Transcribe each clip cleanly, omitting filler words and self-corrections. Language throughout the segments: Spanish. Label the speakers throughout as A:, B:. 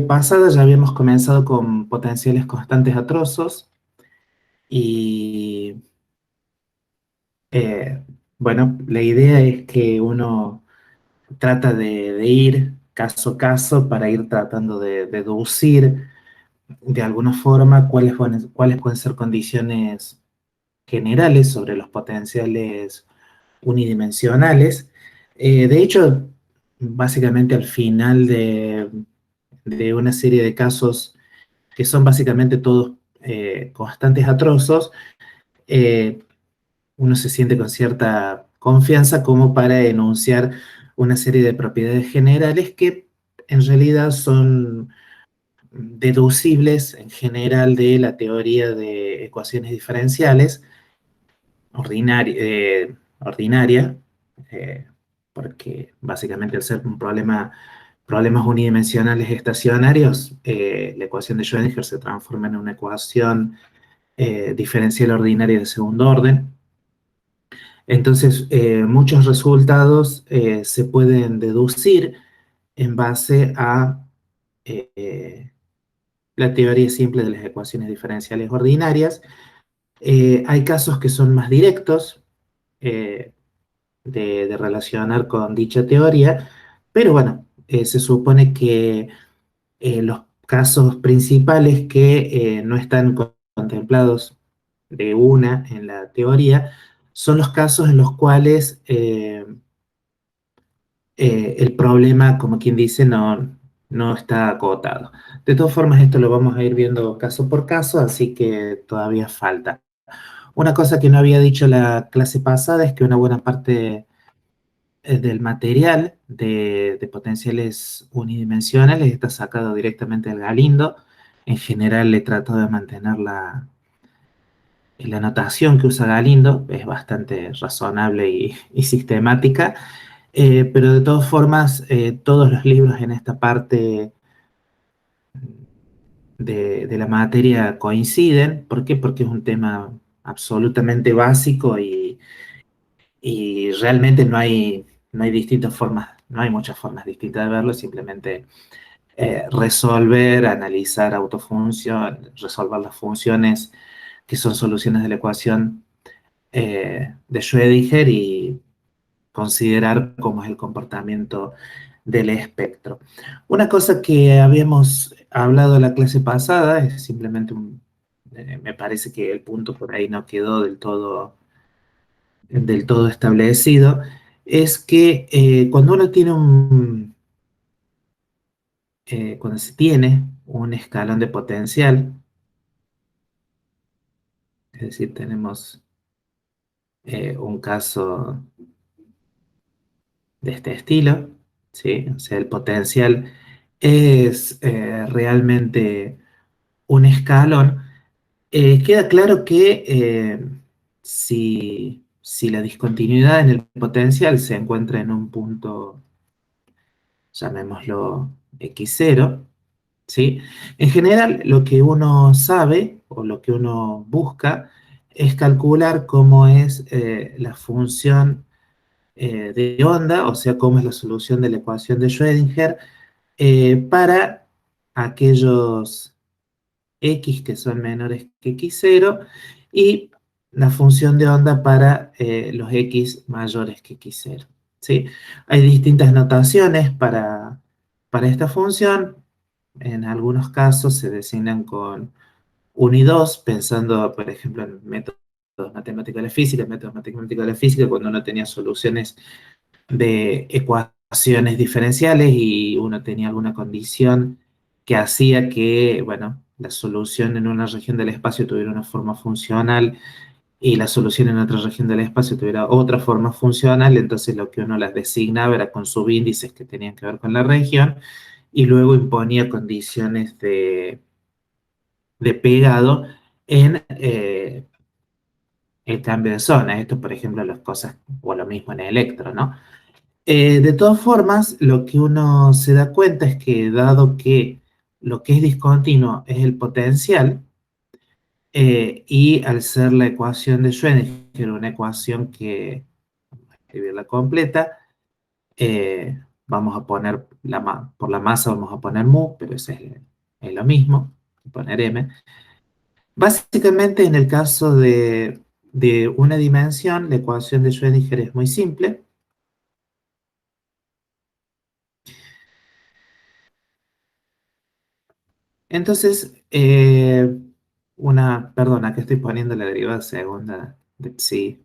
A: Pasada ya habíamos comenzado con potenciales constantes a trozos y eh, bueno, la idea es que uno trata de ir caso a caso para ir tratando de deducir de alguna forma cuáles pueden ser condiciones generales sobre los potenciales unidimensionales. De hecho, básicamente al final de una serie de casos que son básicamente todos constantes a trozos, eh, uno se siente con cierta confianza como para enunciar una serie de propiedades generales que en realidad son deducibles en general de la teoría de ecuaciones diferenciales ordinaria, eh, porque básicamente al ser un problemas unidimensionales estacionarios, la ecuación de Schrödinger se transforma en una ecuación diferencial ordinaria de segundo orden. Entonces, muchos resultados se pueden deducir en base a eh, la teoría simple de las ecuaciones diferenciales ordinarias. Hay casos que son más directos eh, de relacionar con dicha teoría, pero bueno, se supone que los casos principales que no están contemplados de una en la teoría son los casos en los cuales el problema, como quien dice, no está acotado. De todas formas, esto lo vamos a ir viendo caso por caso, así que todavía falta. Una cosa que no había dicho la clase pasada es que una buena parte del material de potenciales unidimensionales está sacado directamente del Galindo. En general le trato de mantener la notación que usa Galindo, es bastante razonable y sistemática, pero de todas formas todos los libros en esta parte de la materia coinciden. ¿Por qué? Porque es un tema absolutamente básico y realmente no hay distintas formas, no hay muchas formas distintas de verlo, simplemente resolver, analizar autofunción, resolver las funciones que son soluciones de la ecuación de Schrödinger y considerar cómo es el comportamiento del espectro. Una cosa que habíamos hablado en la clase pasada, es simplemente me parece que el punto por ahí no quedó del todo establecido, es que cuando se tiene un escalón de potencial, es decir, tenemos un caso de este estilo, ¿sí? O sea, el potencial es realmente un escalón. Queda claro que si la discontinuidad en el potencial se encuentra en un punto, llamémoslo x0, ¿sí? En general, lo que uno sabe o lo que uno busca es calcular cómo es la función de onda, o sea, cómo es la solución de la ecuación de Schrödinger para aquellos x que son menores que x0 y la función de onda para los x mayores que x0. ¿Sí? Hay distintas notaciones para esta función. En algunos casos se designan con 1 y 2, pensando, por ejemplo, en métodos matemáticos de la física, métodos matemáticos de la física, cuando uno tenía soluciones de ecuaciones diferenciales y uno tenía alguna condición que hacía que, bueno, la solución en una región del espacio tuviera una forma funcional y la solución en otra región del espacio tuviera otra forma funcional, entonces lo que uno las designaba era con subíndices que tenían que ver con la región y luego imponía condiciones de pegado en el cambio de zona. Esto, por ejemplo, las cosas, o lo mismo en el electro, ¿no? De todas formas, lo que uno se da cuenta es que dado que lo que es discontinuo es el potencial, y al ser la ecuación de Schrödinger una ecuación que, vamos a escribirla completa, vamos a poner, por la masa vamos a poner mu, pero es lo mismo, poner m. Básicamente, en el caso de una dimensión, la ecuación de Schrödinger es muy simple. Entonces, perdona, que estoy poniendo la derivada segunda de psi,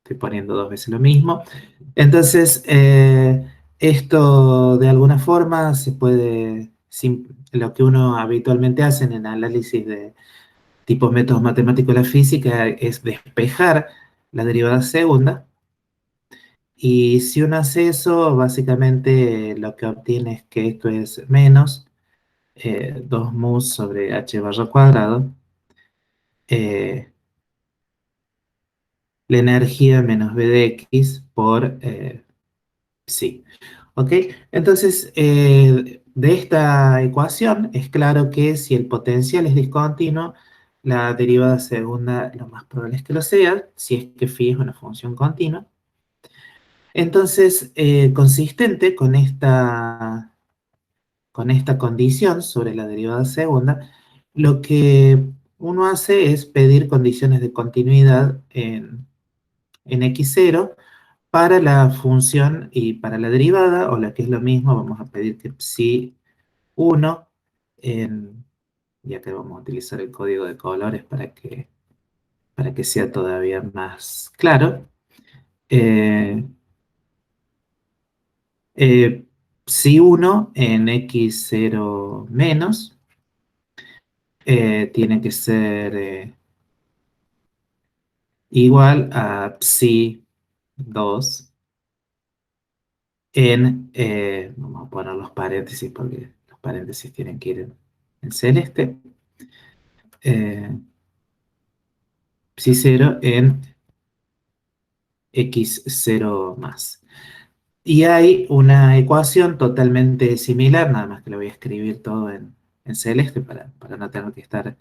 A: estoy poniendo dos veces lo mismo. Entonces, esto de alguna forma se puede, lo que uno habitualmente hace en el análisis de tipos métodos matemáticos de la física es despejar la derivada segunda. Y si uno hace eso, básicamente lo que obtiene es que esto es menos 2 mu sobre h barra cuadrado, eh, la energía menos b de x por psi. ¿Ok? Entonces, de esta ecuación es claro que si el potencial es discontinuo, la derivada segunda lo más probable es que lo sea, si es que phi es una función continua. Entonces, consistente con esta condición sobre la derivada segunda, lo que uno hace es pedir condiciones de continuidad en x0 para la función y para la derivada, o lo que es lo mismo, vamos a pedir que psi 1, ya que vamos a utilizar el código de colores para que sea todavía más claro. Eh, psi 1 en x0 menos tiene que ser igual a psi 2 vamos a poner los paréntesis porque los paréntesis tienen que ir en celeste, psi 0 en x0 más. Y hay una ecuación totalmente similar, nada más que lo voy a escribir todo en celeste para no tener que estar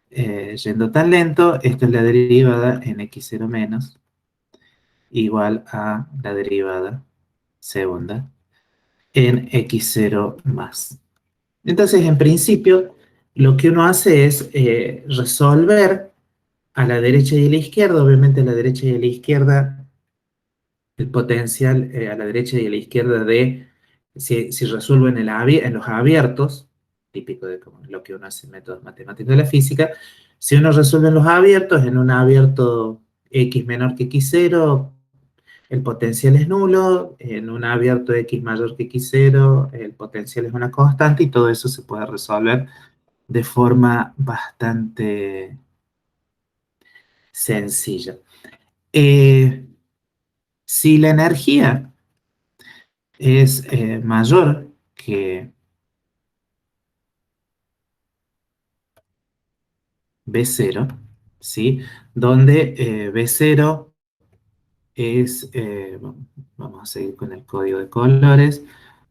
A: yendo tan lento. Esto es la derivada en x0 menos igual a la derivada segunda en x0 más. Entonces, en principio, lo que uno hace es resolver a la derecha y a la izquierda. Obviamente a la derecha y a la izquierda, el potencial a la derecha y a la izquierda si resuelvo en los abiertos, típico de como lo que uno hace en métodos matemáticos de la física, si uno resuelve en los abiertos, en un abierto x menor que x0, el potencial es nulo, en un abierto x mayor que x0, el potencial es una constante y todo eso se puede resolver de forma bastante sencilla. Eh, si la energía es mayor que B0, ¿sí? Donde B0 es, vamos a seguir con el código de colores,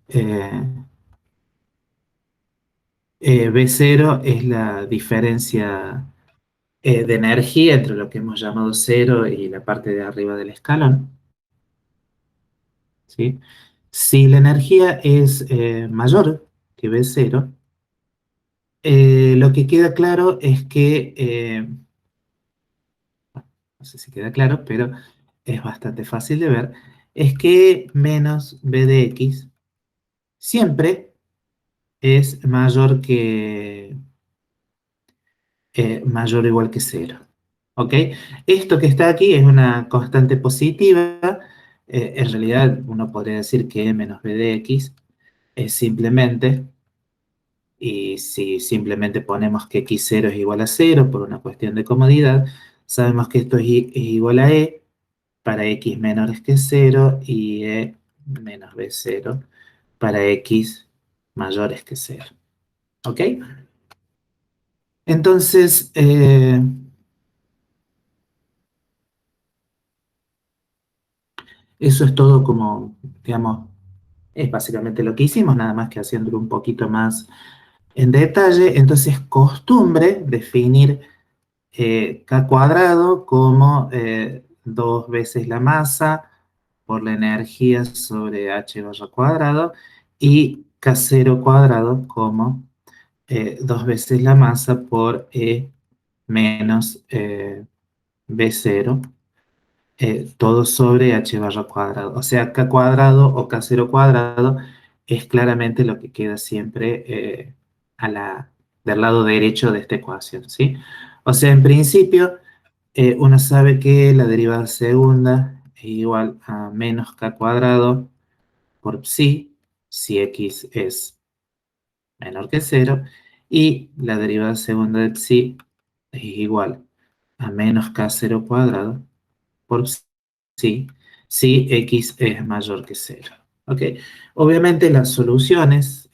A: eh, B0 es la diferencia de energía entre lo que hemos llamado cero y la parte de arriba del escalón, ¿sí? Si la energía es mayor que B0, lo que queda claro es que, no sé si queda claro, pero es bastante fácil de ver, es que menos b de x siempre es mayor o igual que cero. ¿Ok? Esto que está aquí es una constante positiva. En realidad uno podría decir que menos b de x es simplemente, y si simplemente ponemos que x0 es igual a cero por una cuestión de comodidad, sabemos que esto es igual a e para x menores que cero y e menos b0 para x mayores que cero. ¿Ok? Entonces, eso es todo como, digamos, es básicamente lo que hicimos, nada más que haciéndolo un poquito más en detalle. Entonces, costumbre definir k cuadrado como 2 veces la masa por la energía sobre h barra cuadrado y K0 cuadrado como dos veces la masa por E menos B0, todo sobre h barra cuadrado. O sea, K cuadrado o K0 cuadrado es claramente lo que queda siempre del lado derecho de esta ecuación, ¿sí? O sea, en principio, uno sabe que la derivada segunda es igual a menos K cuadrado por psi, si X es menor que cero, y la derivada segunda de psi es igual a menos K0 cuadrado por psi, si X es mayor que cero. ¿Ok? Obviamente las soluciones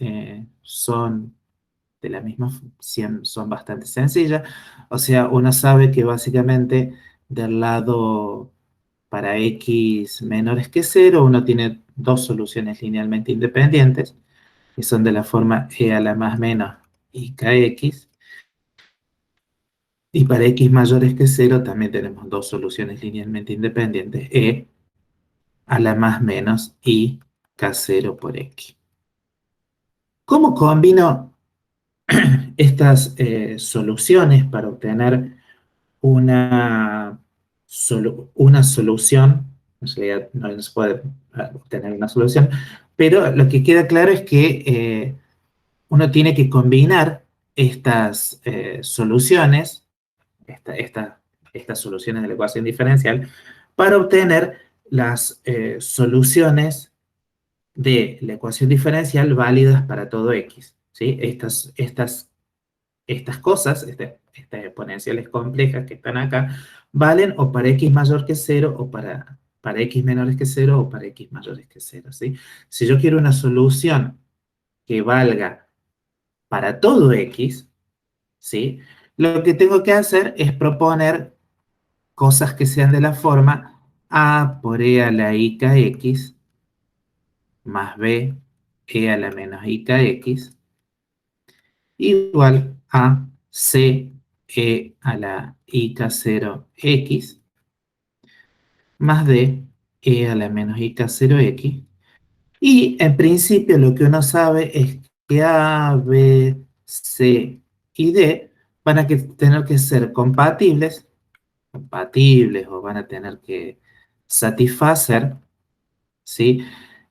A: son de la misma función, son bastante sencillas. O sea, uno sabe que básicamente del lado para X menores que cero, uno tiene dos soluciones linealmente independientes, que son de la forma e a la más menos y kx. Y para x mayores que cero también tenemos dos soluciones linealmente independientes, e a la más menos y k0 por x. ¿Cómo combino estas soluciones para obtener una solución? En realidad no se puede obtener una solución, pero lo que queda claro es que uno tiene que combinar estas soluciones, estas soluciones de la ecuación diferencial, para obtener las soluciones de la ecuación diferencial válidas para todo x. ¿Sí? Estas cosas, estas exponenciales complejas que están acá, valen o para x mayor que cero, o para x menores que cero, o para x mayores que cero. ¿Sí? Si yo quiero una solución que valga para todo x, ¿sí? Lo que tengo que hacer es proponer cosas que sean de la forma a por e a la i kx más b e a la menos i kx igual a c e a la i k0 x más d e a la menos i k0 x. Y en principio lo que uno sabe es que A, B, C y D van a tener que ser compatibles o van a tener que satisfacer, ¿sí?,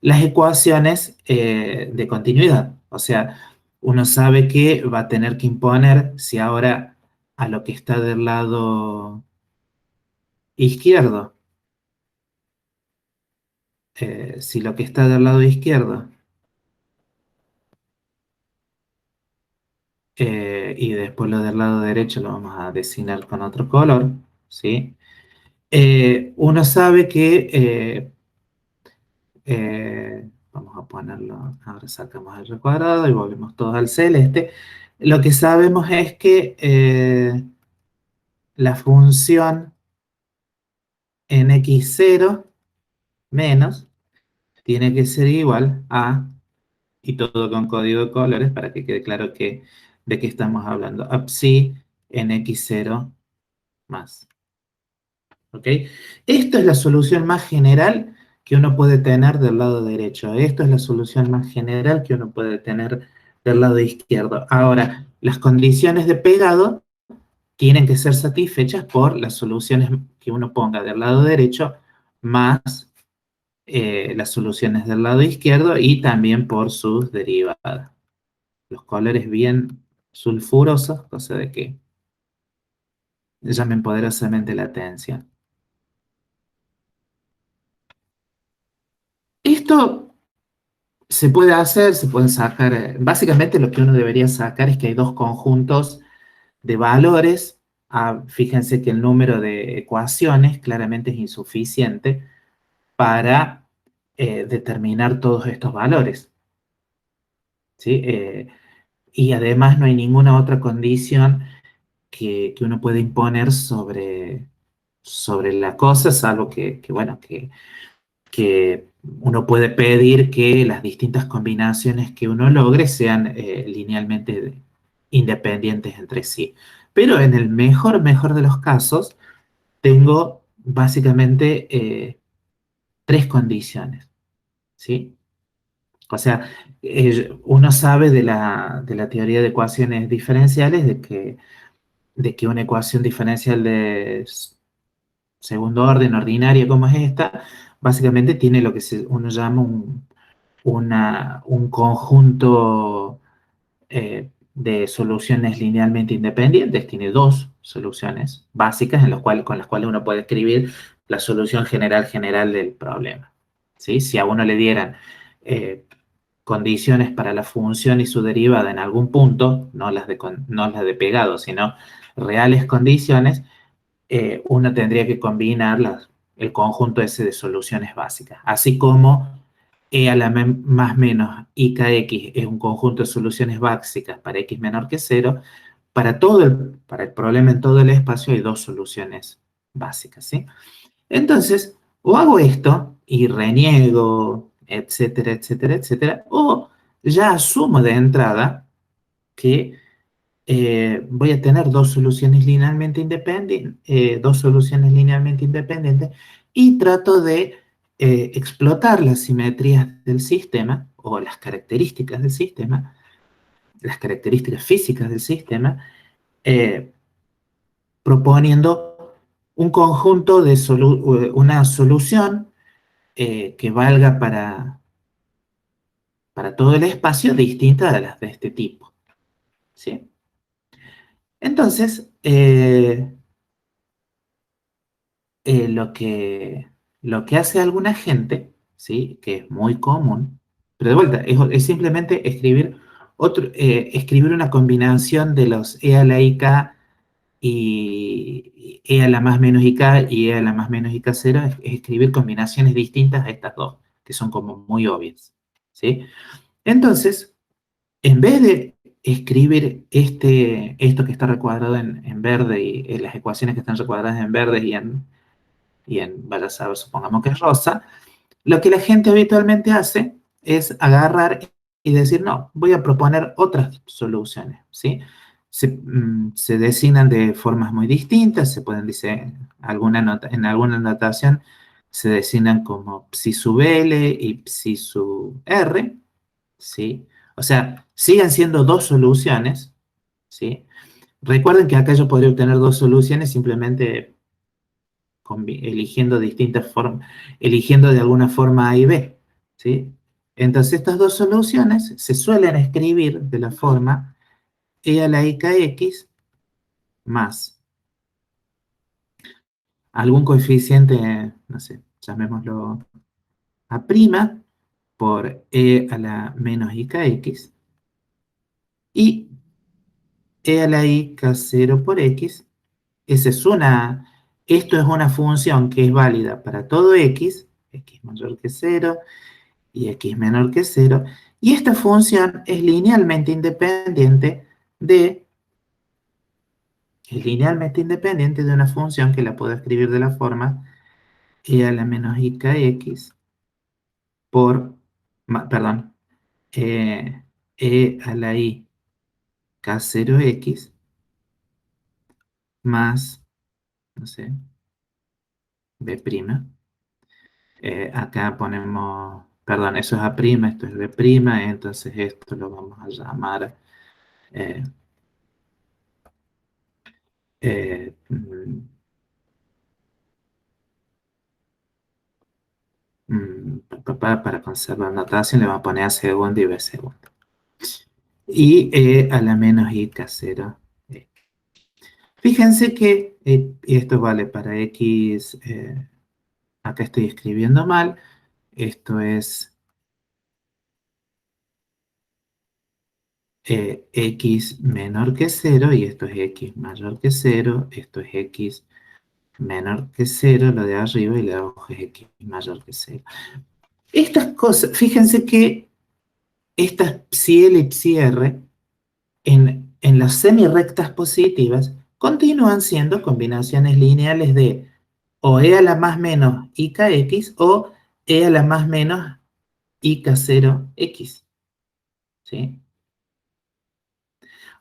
A: las ecuaciones de continuidad. O sea, uno sabe que va a tener que imponer, si ahora a lo que está del lado izquierdo, si lo que está del lado izquierdo y después lo del lado derecho lo vamos a designar con otro color, ¿sí? Uno sabe que, vamos a ponerlo, ahora sacamos el recuadrado y volvemos todos al celeste. Lo que sabemos es que la función en x0 menos tiene que ser igual a, y todo con código de colores para que quede claro de qué estamos hablando, a psi en x0 más. ¿Ok? Esto es la solución más general que uno puede tener del lado derecho. Esto es la solución más general que uno puede tener del lado izquierdo. Ahora, las condiciones de pegado tienen que ser satisfechas por las soluciones que uno ponga del lado derecho más las soluciones del lado izquierdo y también por sus derivadas. Los colores bien sulfurosos, cosa de que llamen poderosamente la atención. Esto se puede hacer, se pueden sacar, básicamente lo que uno debería sacar es que hay dos conjuntos de valores. Fíjense que el número de ecuaciones claramente es insuficiente para determinar todos estos valores, ¿sí? Y además no hay ninguna otra condición que uno puede imponer sobre la cosa, salvo bueno, que uno puede pedir que las distintas combinaciones que uno logre sean linealmente independientes entre sí. Pero en el mejor de los casos, tengo básicamente tres condiciones, ¿sí? O sea, uno sabe de la teoría de ecuaciones diferenciales de que una ecuación diferencial de segundo orden ordinaria como es esta, básicamente tiene lo que uno llama un conjunto de soluciones linealmente independientes, tiene dos soluciones básicas con las cuales uno puede escribir la solución general del problema. ¿Sí? Si a uno le dieran eh, condiciones para la función y su derivada en algún punto, no las de pegado, sino reales condiciones, uno tendría que combinar el conjunto ese de soluciones básicas. Así como E a la más menos IKX es un conjunto de soluciones básicas para X menor que cero, para el problema en todo el espacio hay dos soluciones básicas, ¿sí? Entonces, o hago esto y reniego, etcétera, etcétera, etcétera, o ya asumo de entrada que voy a tener dos soluciones linealmente independientes y trato de explotar las simetrías del sistema o las características del sistema, las características físicas del sistema, eh, proponiendo un conjunto de una solución que valga para todo el espacio distinta de las de este tipo, ¿sí? Entonces, lo que hace alguna gente, ¿sí? Que es muy común, pero de vuelta, es simplemente escribir una combinación de los e a la ik y e a la más menos ik y e a la más menos ik cero, es escribir combinaciones distintas a estas dos, que son como muy obvias, ¿sí? Entonces, en vez de escribir esto que está recuadrado en verde y las ecuaciones que están recuadradas en verde vaya a saber, supongamos que es rosa, lo que la gente habitualmente hace es agarrar y decir, no, voy a proponer otras soluciones, ¿sí? Se designan de formas muy distintas, se pueden decir, en alguna notación se designan como psi sub L y psi sub R, ¿sí? O sea, siguen siendo dos soluciones, ¿sí? Recuerden que acá yo podría obtener dos soluciones simplemente eligiendo distintas formas, eligiendo de alguna forma A y B, ¿sí? Entonces estas dos soluciones se suelen escribir de la forma e a la IKX más algún coeficiente, no sé, llamémoslo A' por e a la menos IKX y e a la IK0 por X. Esa es esto es una función que es válida para todo X mayor que cero y X menor que cero, y esta función es linealmente independiente de una función que la puedo escribir de la forma e a la menos IKX por, perdón, e a la I K0X más, no sé, B'. Acá ponemos, perdón, eso es A', esto es B', entonces esto lo vamos a llamar eh, eh, mm, para conservar notación le vamos a poner A segundo y B segundo. Y a la menos I K0. Fíjense que, y esto vale para X, acá estoy escribiendo mal, esto es X menor que cero y esto es X mayor que cero, esto es X menor que cero, lo de arriba y lo de abajo es X mayor que cero. Estas cosas, fíjense que estas psi L y psi R en las semirrectas positivas continúan siendo combinaciones lineales de o e a la más menos IKX o e a la más menos IK0X. ¿Sí?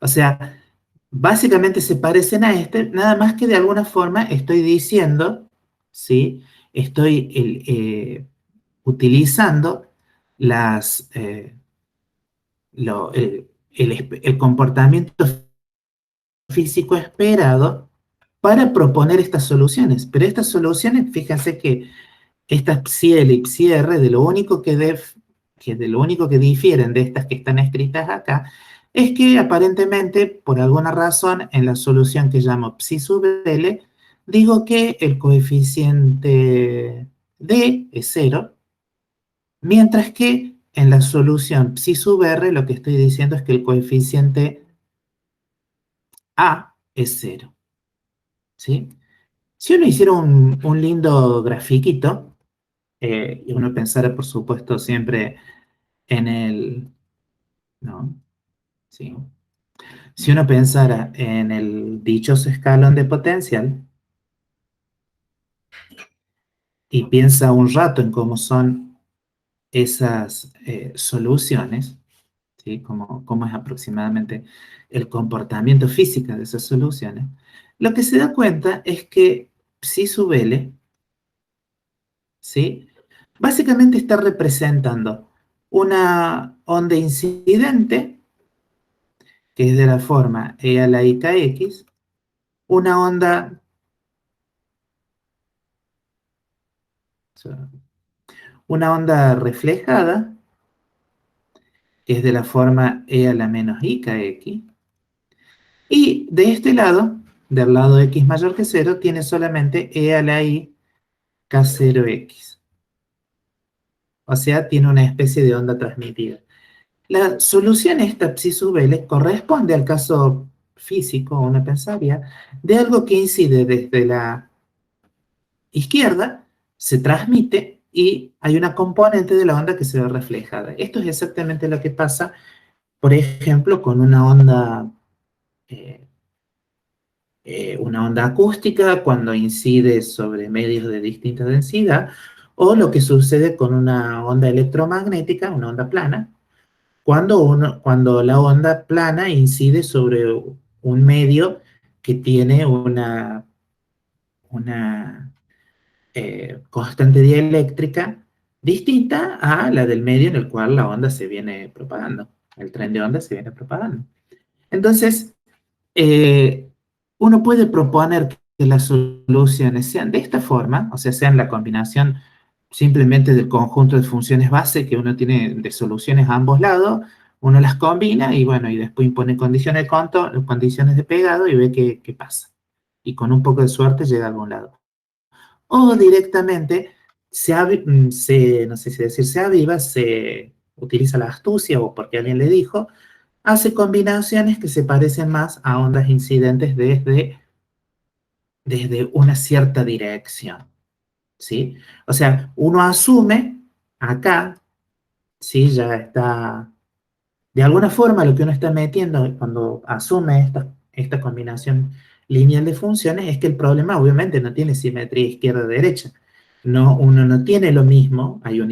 A: O sea, básicamente se parecen a nada más que de alguna forma estoy diciendo, ¿sí? Estoy utilizando el comportamiento físico esperado para proponer estas soluciones. Pero estas soluciones, fíjense que estas psi L y psi R, de lo único que difieren de estas que están escritas acá, es que aparentemente, por alguna razón, en la solución que llamo psi sub L, digo que el coeficiente D es 0, mientras que en la solución psi sub R lo que estoy diciendo es que el coeficiente A es 0, ¿sí? Si uno hiciera un lindo grafiquito, y uno pensara, por supuesto, siempre en el, ¿no? ¿Sí? Si uno pensara en el dichoso escalón de potencial y piensa un rato en cómo son esas soluciones, ¿sí? Cómo es aproximadamente el comportamiento físico de esas soluciones, lo que se da cuenta es que psi sub L, ¿sí? Básicamente está representando una onda incidente, que es de la forma e a la i kx, una onda, una onda reflejada, que es de la forma e a la menos i kx, y de este lado, del lado x mayor que 0, tiene solamente e a la i k0x. O sea, tiene una especie de onda transmitida. La solución a esta psi sub L corresponde al caso físico, uno pensaría, de algo que incide desde la izquierda, se transmite y hay una componente de la onda que se ve reflejada. Esto es exactamente lo que pasa, por ejemplo, con eh, una onda acústica cuando incide sobre medios de distinta densidad, o lo que sucede con una onda electromagnética, una onda plana, cuando la onda plana incide sobre un medio que tiene una constante dieléctrica distinta a la del medio en el cual la onda se viene propagando, el tren de onda se viene propagando. Entonces, eh, uno puede proponer que las soluciones sean de esta forma, o sea, sean la combinación simplemente del conjunto de funciones base que uno tiene de soluciones a ambos lados, uno las combina y bueno, y después impone condiciones de pegado y ve qué pasa. Y con un poco de suerte llega a algún lado. O directamente no sé si decir se aviva, se utiliza la astucia o porque alguien le dijo, hace combinaciones que se parecen más a ondas incidentes desde una cierta dirección, ¿sí? O sea, uno asume acá, ¿sí? Ya está, de alguna forma lo que uno está metiendo cuando asume esta combinación lineal de funciones es que el problema obviamente no tiene simetría izquierda-derecha. No, uno no tiene lo mismo, hay un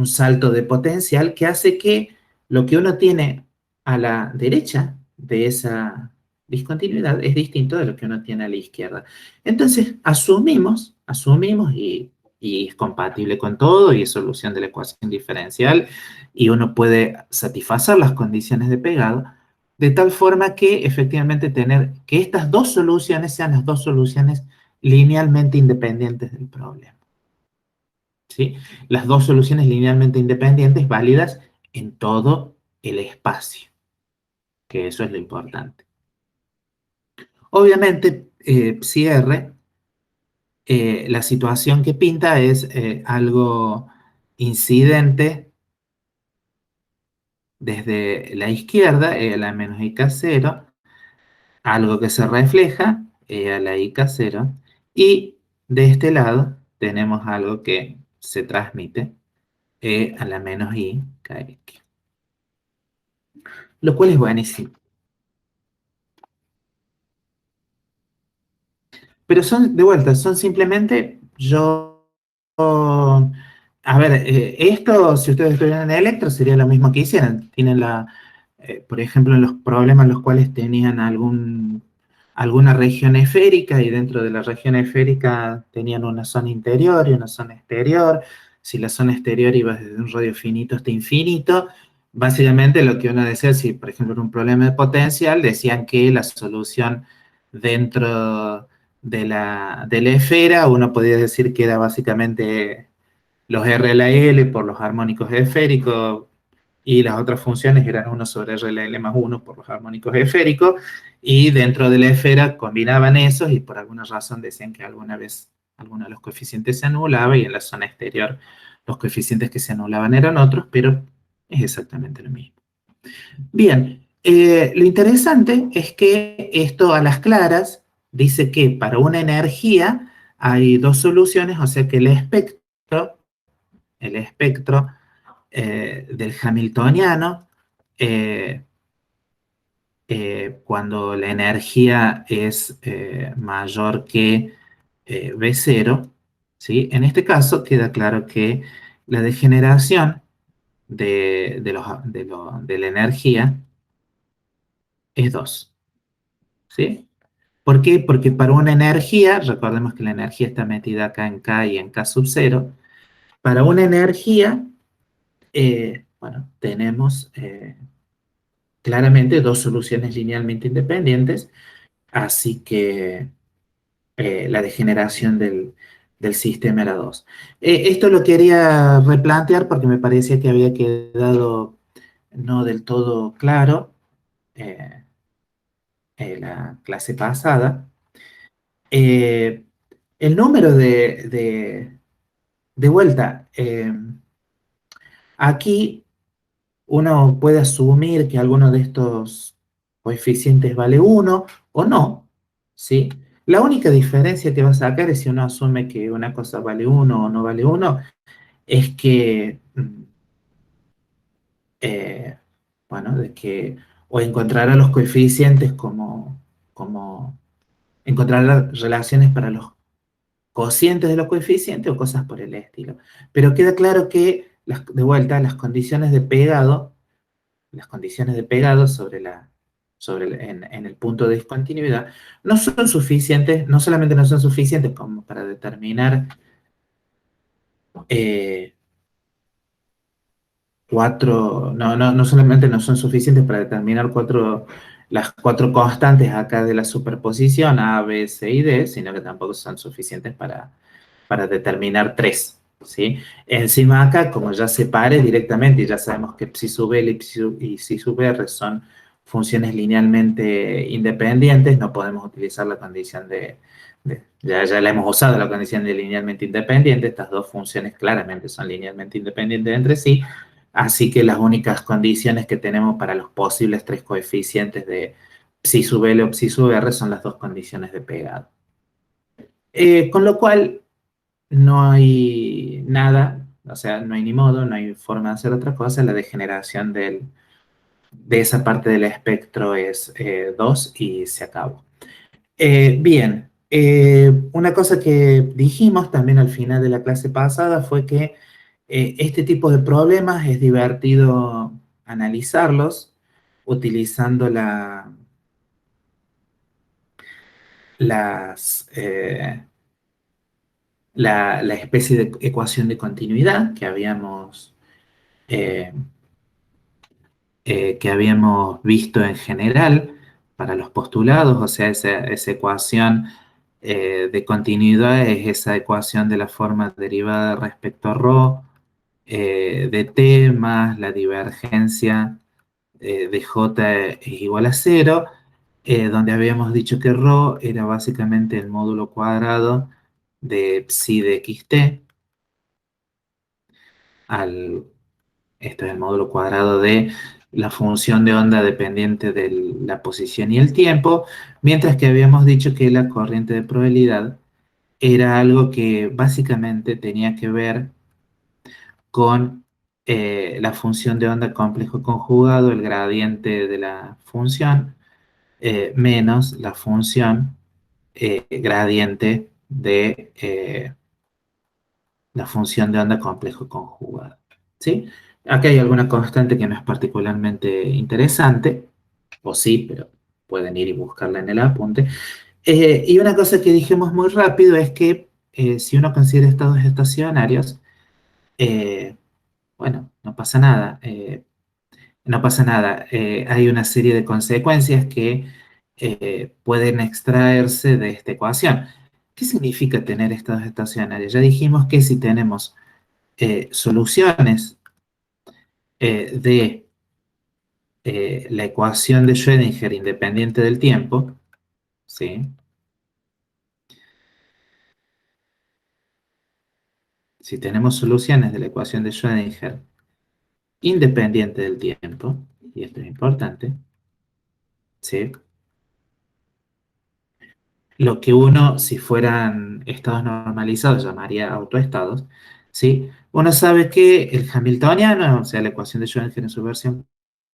A: salto de potencial que hace que lo que uno tiene a la derecha de esa discontinuidad es distinto de lo que uno tiene a la izquierda. Entonces, asumimos y es compatible con todo y es solución de la ecuación diferencial y uno puede satisfacer las condiciones de pegado de tal forma que efectivamente que estas dos soluciones sean las dos soluciones linealmente independientes del problema. ¿Sí? Las dos soluciones linealmente independientes válidas en todo el espacio, que eso es lo importante. Obviamente, psi R, la situación que pinta es algo incidente desde la izquierda, E a la menos IK0, algo que se refleja, E a la IK0, y de este lado tenemos algo que se transmite, E a la menos IKX. Lo cual es buenísimo. Pero son, de vuelta, son simplemente a ver, esto, si ustedes estuvieran en Electro, sería lo mismo que hicieran. Tienen por ejemplo, los problemas en los cuales tenían alguna región esférica y dentro de la región esférica tenían una zona interior y una zona exterior. Si la zona exterior iba desde un radio finito hasta infinito, básicamente lo que uno decía, si por ejemplo era un problema de potencial, decían que la solución dentro de la esfera, uno podía decir que era básicamente los RLL por los armónicos esféricos, y las otras funciones eran 1 sobre RLL más 1 por los armónicos esféricos, y dentro de la esfera combinaban esos y por alguna razón decían que alguna vez alguno de los coeficientes se anulaba y en la zona exterior los coeficientes que se anulaban eran otros, pero es exactamente lo mismo. Bien, lo interesante es que esto a las claras dice que para una energía hay dos soluciones, o sea que el espectro del hamiltoniano, eh, cuando la energía es mayor que V0, ¿sí? En este caso queda claro que la degeneración de la energía es 2, ¿sí? ¿Por qué? Porque para una energía, recordemos que la energía está metida acá en K y en K sub 0, para una energía, bueno, tenemos claramente dos soluciones linealmente independientes, así que la degeneración del sistema era 2. Esto lo quería replantear porque me parecía que había quedado no del todo claro eh, en la clase pasada. Eh, el número de vuelta, aquí uno puede asumir que alguno de estos coeficientes vale 1 o no, ¿sí? La única diferencia que va a sacar es si uno asume que una cosa vale 1 o no vale 1, es que, eh, bueno, de que o encontrará los coeficientes como encontrará relaciones para los cocientes de los coeficientes o cosas por el estilo. Pero queda claro que, de vuelta, las condiciones de pegado en el punto de discontinuidad no son suficientes, no solamente no son suficientes como para determinar eh, no solamente no son suficientes para determinar las cuatro constantes acá de la superposición A, B, C y D, sino que tampoco son suficientes para determinar tres, ¿sí? Encima acá, como ya separé directamente y ya sabemos que psi sub L y psi sub R son funciones linealmente independientes, no podemos utilizar la condición ya la hemos usado, la condición de linealmente independiente. Estas dos funciones claramente son linealmente independientes entre sí, así que las únicas condiciones que tenemos para los posibles tres coeficientes de psi sub L o psi sub R son las dos condiciones de pegado. Con lo cual, no hay nada, o sea, no hay ni modo, no hay forma de hacer otra cosa. La degeneración de esa parte del espectro es 2 y se acabó. Bien, una cosa que dijimos también al final de la clase pasada fue que este tipo de problemas es divertido analizarlos utilizando las, la especie de ecuación de continuidad eh, que habíamos visto en general para los postulados, o sea, esa ecuación de continuidad es esa ecuación de la forma derivada respecto a ρ de t más la divergencia de j es igual a 0, donde habíamos dicho que ρ era básicamente el módulo cuadrado de psi de xt al Esto es el módulo cuadrado de la función de onda dependiente de la posición y el tiempo, mientras que habíamos dicho que la corriente de probabilidad era algo que básicamente tenía que ver con la función de onda complejo conjugado, el gradiente de la función, menos la función gradiente de la función de onda complejo conjugado. ¿Sí? Aquí hay alguna constante que no es particularmente interesante, o sí, pero pueden ir y buscarla en el apunte. Y una cosa que dijimos muy rápido es que si uno considera estados estacionarios, eh, bueno, no pasa nada. No pasa nada. Hay una serie de consecuencias que pueden extraerse de esta ecuación. ¿Qué significa tener estados estacionarios? Ya dijimos que si tenemos soluciones de la ecuación de Schrödinger independiente del tiempo, ¿sí? Si tenemos soluciones de la ecuación de Schrödinger independiente del tiempo, y esto es importante, ¿sí? Lo que uno, si fueran estados normalizados, llamaría autoestados, ¿sí? Uno sabe que el hamiltoniano, o sea, la ecuación de Schrödinger en su versión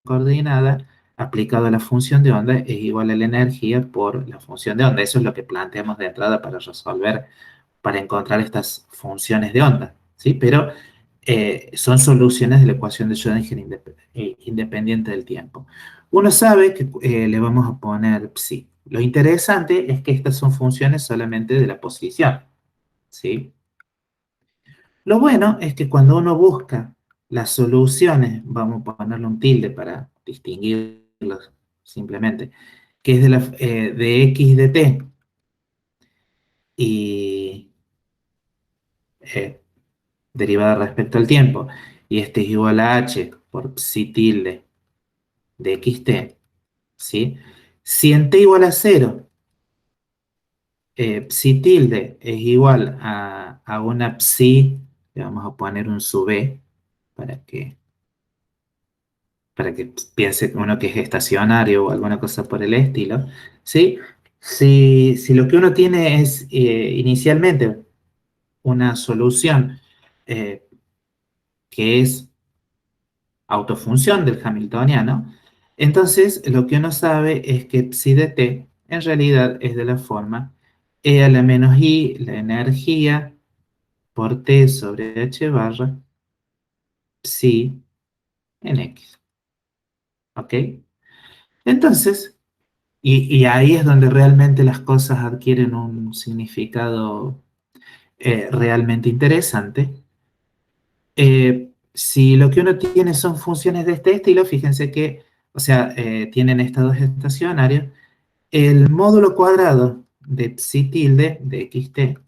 A: coordinada, aplicado a la función de onda, es igual a la energía por la función de onda. Eso es lo que planteamos de entrada para resolver, para encontrar estas funciones de onda, ¿sí? Pero son soluciones de la ecuación de Schrödinger independiente del tiempo. Uno sabe que le vamos a poner psi. Lo interesante es que estas son funciones solamente de la posición, ¿sí? Lo bueno es que cuando uno busca las soluciones, vamos a ponerle un tilde para distinguirlos simplemente, que es de x de t y eh, derivada respecto al tiempo, y este es igual a h por psi tilde de xt, ¿sí? Si en t igual a 0, psi tilde es igual a una psi, le vamos a poner un sub e para que piense uno que es estacionario o alguna cosa por el estilo, ¿sí? Si lo que uno tiene es inicialmente una solución eh, que es autofunción del hamiltoniano, entonces lo que uno sabe es que psi de t en realidad es de la forma e a la menos i, la energía por t sobre h barra psi en x, ¿ok? Entonces, y ahí es donde realmente las cosas adquieren un significado realmente interesante. Si lo que uno tiene son funciones de este estilo, fíjense que, o sea, tienen estados estacionarios, el módulo cuadrado de psi tilde de xt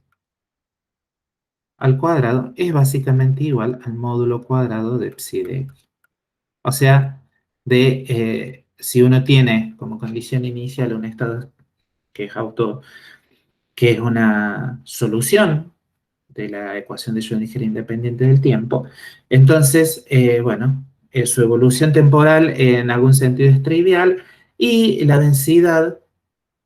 A: al cuadrado es básicamente igual al módulo cuadrado de psi de x. O sea, si uno tiene como condición inicial un estado que es que es una solución de la ecuación de Schrödinger independiente del tiempo, entonces, bueno, su evolución temporal en algún sentido es trivial y la densidad,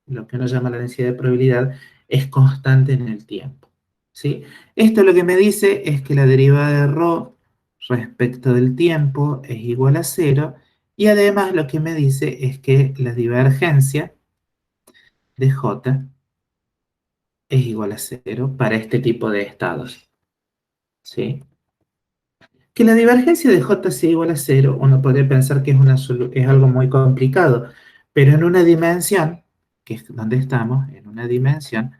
A: lo que uno llama la densidad de probabilidad, es constante en el tiempo, ¿sí? Esto lo que me dice es que la derivada de ρ respecto del tiempo es igual a cero, y además lo que me dice es que la divergencia de J es igual a cero para este tipo de estados, ¿sí? Que la divergencia de J sea igual a cero, uno podría pensar que es algo muy complicado, pero en una dimensión, que es donde estamos, en una dimensión,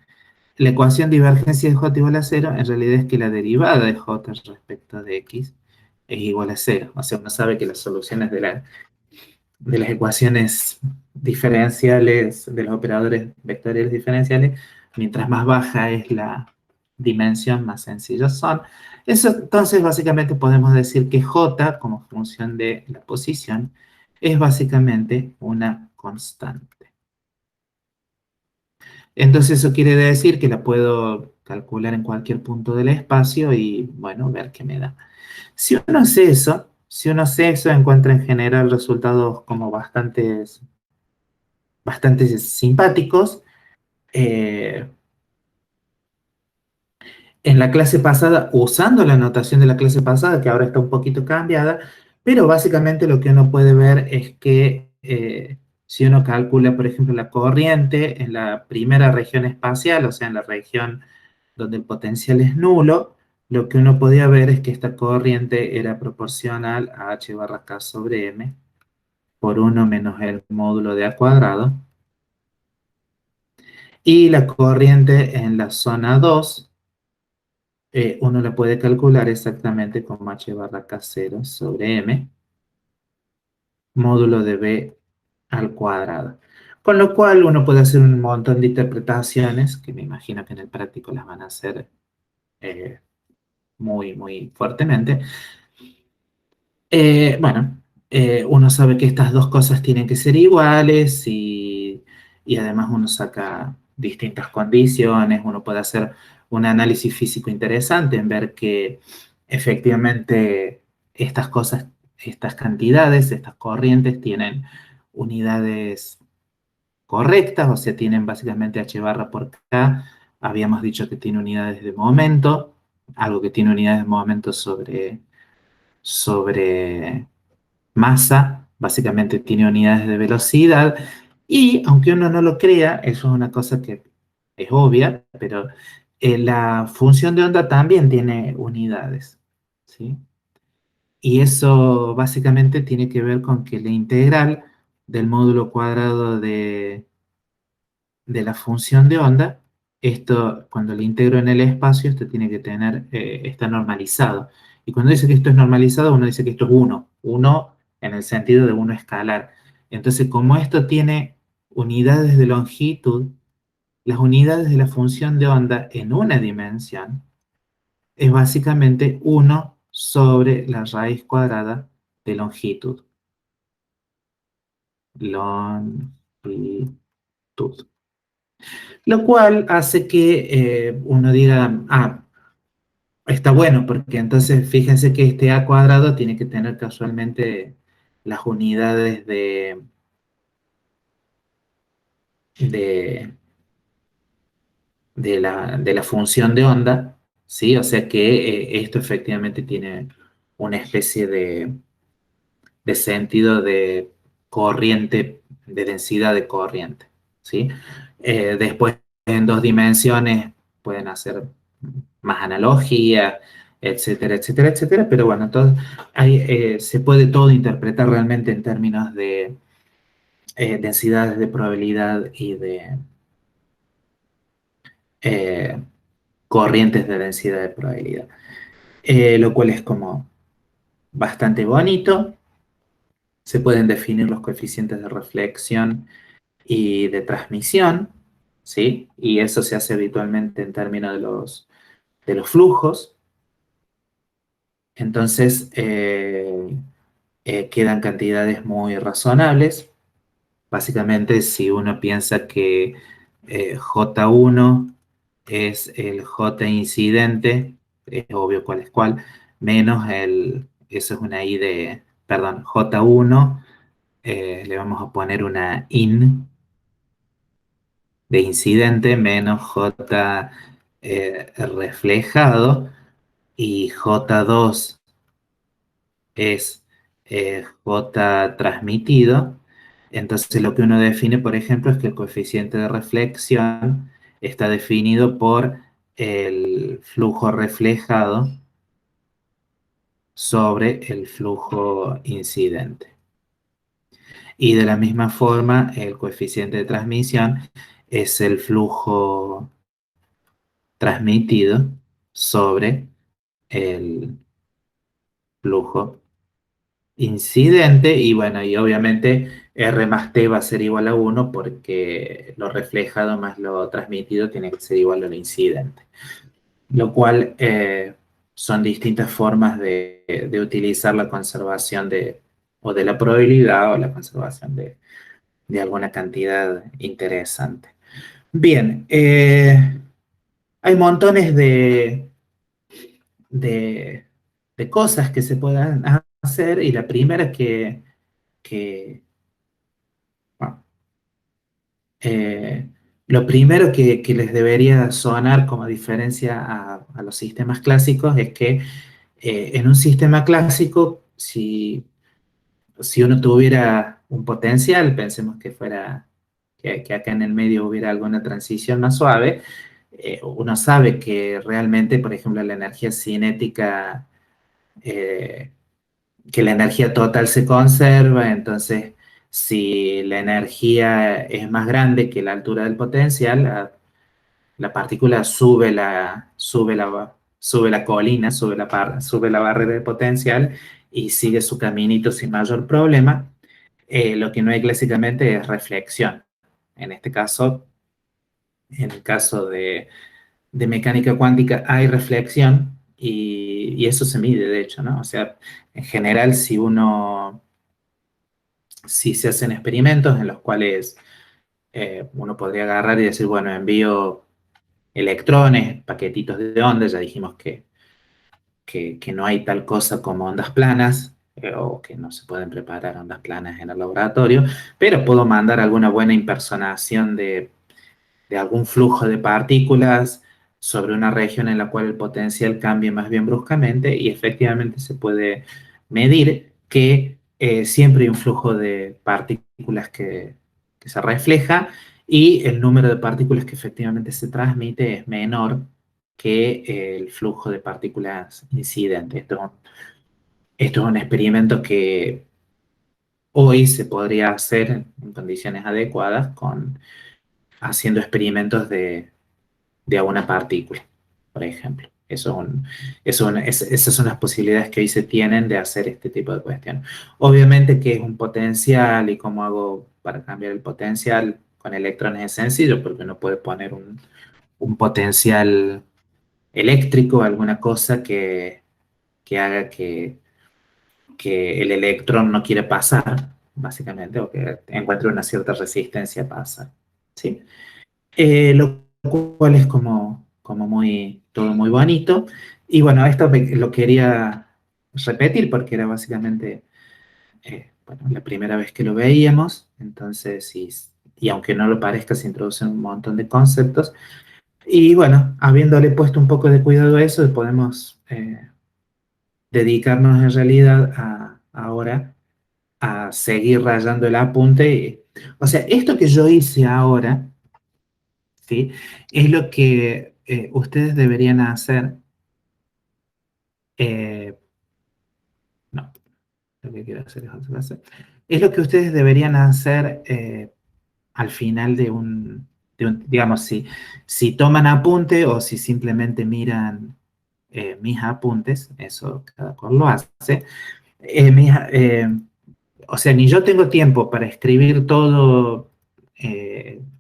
A: la ecuación de divergencia de J igual a cero, en realidad es que la derivada de J respecto de X es igual a cero. O sea, uno sabe que las soluciones de las ecuaciones diferenciales, de los operadores vectoriales diferenciales, mientras más baja es la dimensión, más sencillos son. Eso, entonces, básicamente podemos decir que J, como función de la posición, es básicamente una constante. Entonces, eso quiere decir que la puedo calcular en cualquier punto del espacio y, bueno, ver qué me da. Si uno hace eso, encuentra en general resultados como bastante simpáticos. Eh, en la clase pasada, usando la notación de la clase pasada, que ahora está un poquito cambiada, pero básicamente lo que uno puede ver es que si uno calcula, por ejemplo, la corriente en la primera región espacial, o sea, en la región donde el potencial es nulo, lo que uno podía ver es que esta corriente era proporcional a h barra k sobre m por 1 menos el módulo de a cuadrado, Y la corriente en la zona 2, uno la puede calcular exactamente como h barra k0 sobre m, módulo de b al cuadrado. Con lo cual uno puede hacer un montón de interpretaciones, que me imagino que en el práctico las van a hacer eh, muy, muy fuertemente. Bueno, uno sabe que estas dos cosas tienen que ser iguales y además uno saca distintas condiciones, uno puede hacer un análisis físico interesante en ver que efectivamente estas cosas, estas cantidades, estas corrientes tienen unidades correctas, o sea, tienen básicamente h barra por k. Habíamos dicho que tiene unidades de momento, algo que tiene unidades de momento sobre masa, básicamente tiene unidades de velocidad, y aunque uno no lo crea, eso es una cosa que es obvia, pero la función de onda también tiene unidades, ¿sí? Y eso básicamente tiene que ver con que la integral del módulo cuadrado de la función de onda, esto cuando lo integro en el espacio, esto tiene que tener, está normalizado. Y cuando dice que esto es normalizado, uno dice que esto es uno en el sentido de uno escalar. Entonces, como esto tiene unidades de longitud, las unidades de la función de onda en una dimensión es básicamente uno sobre la raíz cuadrada de longitud. Longitud. Lo cual hace que uno diga, ah, está bueno, porque entonces fíjense que este a cuadrado tiene que tener casualmente las unidades de, de la función de onda, ¿sí? O sea que esto efectivamente tiene una especie de sentido de corriente, de densidad de corriente, ¿sí? Después, en dos dimensiones pueden hacer más analogía, etcétera, etcétera, etcétera, pero bueno, entonces se puede todo interpretar realmente en términos de densidades de probabilidad y de eh, corrientes de densidad de probabilidad, lo cual es como bastante bonito. Se pueden definir los coeficientes de reflexión y de transmisión, ¿sí? Y eso se hace habitualmente en términos de los flujos. Entonces, quedan cantidades muy razonables. Básicamente, si uno piensa que J1 es el J incidente, es obvio cuál es cuál, menos eso es una I perdón, J1, le vamos a poner una IN de incidente menos J reflejado, y J2 es J transmitido. Entonces lo que uno define, por ejemplo, es que el coeficiente de reflexión está definido por el flujo reflejado sobre el flujo incidente. Y de la misma forma, el coeficiente de transmisión es el flujo transmitido sobre el flujo incidente, y bueno, y obviamente R más T va a ser igual a 1 porque lo reflejado más lo transmitido tiene que ser igual a lo incidente. Lo cual son distintas formas de utilizar la conservación o de la probabilidad o la conservación de alguna cantidad interesante. Bien, hay montones de, de cosas que se puedan hacer, y la primera que bueno, eh, lo primero que les debería sonar como diferencia a los sistemas clásicos es que en un sistema clásico, si uno tuviera un potencial, pensemos que fuera que acá en el medio hubiera alguna transición más suave, uno sabe que realmente, por ejemplo, la energía cinética, que la energía total se conserva, entonces Si la energía es más grande que la altura del potencial, la partícula sube la colina, sube la barrera de potencial y sigue su caminito sin mayor problema. Lo que no hay clásicamente es reflexión. En este caso, en el caso de mecánica cuántica hay reflexión y eso se mide, de hecho, ¿no? O sea, en general, si se hacen experimentos en los cuales uno podría agarrar y decir, bueno, envío electrones, paquetitos de ondas, ya dijimos que no hay tal cosa como ondas planas, o que no se pueden preparar ondas planas en el laboratorio, pero puedo mandar alguna buena impersonación de algún flujo de partículas sobre una región en la cual el potencial cambie más bien bruscamente y efectivamente se puede medir que siempre hay un flujo de partículas que se refleja y el número de partículas que efectivamente se transmite es menor que el flujo de partículas incidentes. Esto es un experimento que hoy se podría hacer en condiciones adecuadas haciendo experimentos de una partícula, por ejemplo. Esas son las posibilidades que hoy se tienen de hacer este tipo de cuestiones. Obviamente que es un potencial y cómo hago para cambiar el potencial con electrones es sencillo porque uno puede poner un potencial eléctrico, alguna cosa que haga que el electrón no quiere pasar, básicamente, o que encuentre una cierta resistencia a pasar. ¿Sí? Lo cual es como todo muy bonito. Y bueno, esto lo quería repetir porque era básicamente bueno, la primera vez que lo veíamos, entonces, y aunque no lo parezca, se introducen un montón de conceptos. Y bueno, habiéndole puesto un poco de cuidado a eso, podemos dedicarnos en realidad ahora a seguir rayando el apunte. O sea, esto que yo hice ahora, ¿sí? Es lo que ustedes deberían hacer. eh, no, lo que quiero hacer es otra cosa. Es lo que ustedes deberían hacer al final digamos, si toman apunte o si simplemente miran mis apuntes, eso cada cual lo hace. Eh, mis, eh, o sea, ni yo tengo tiempo para escribir todo,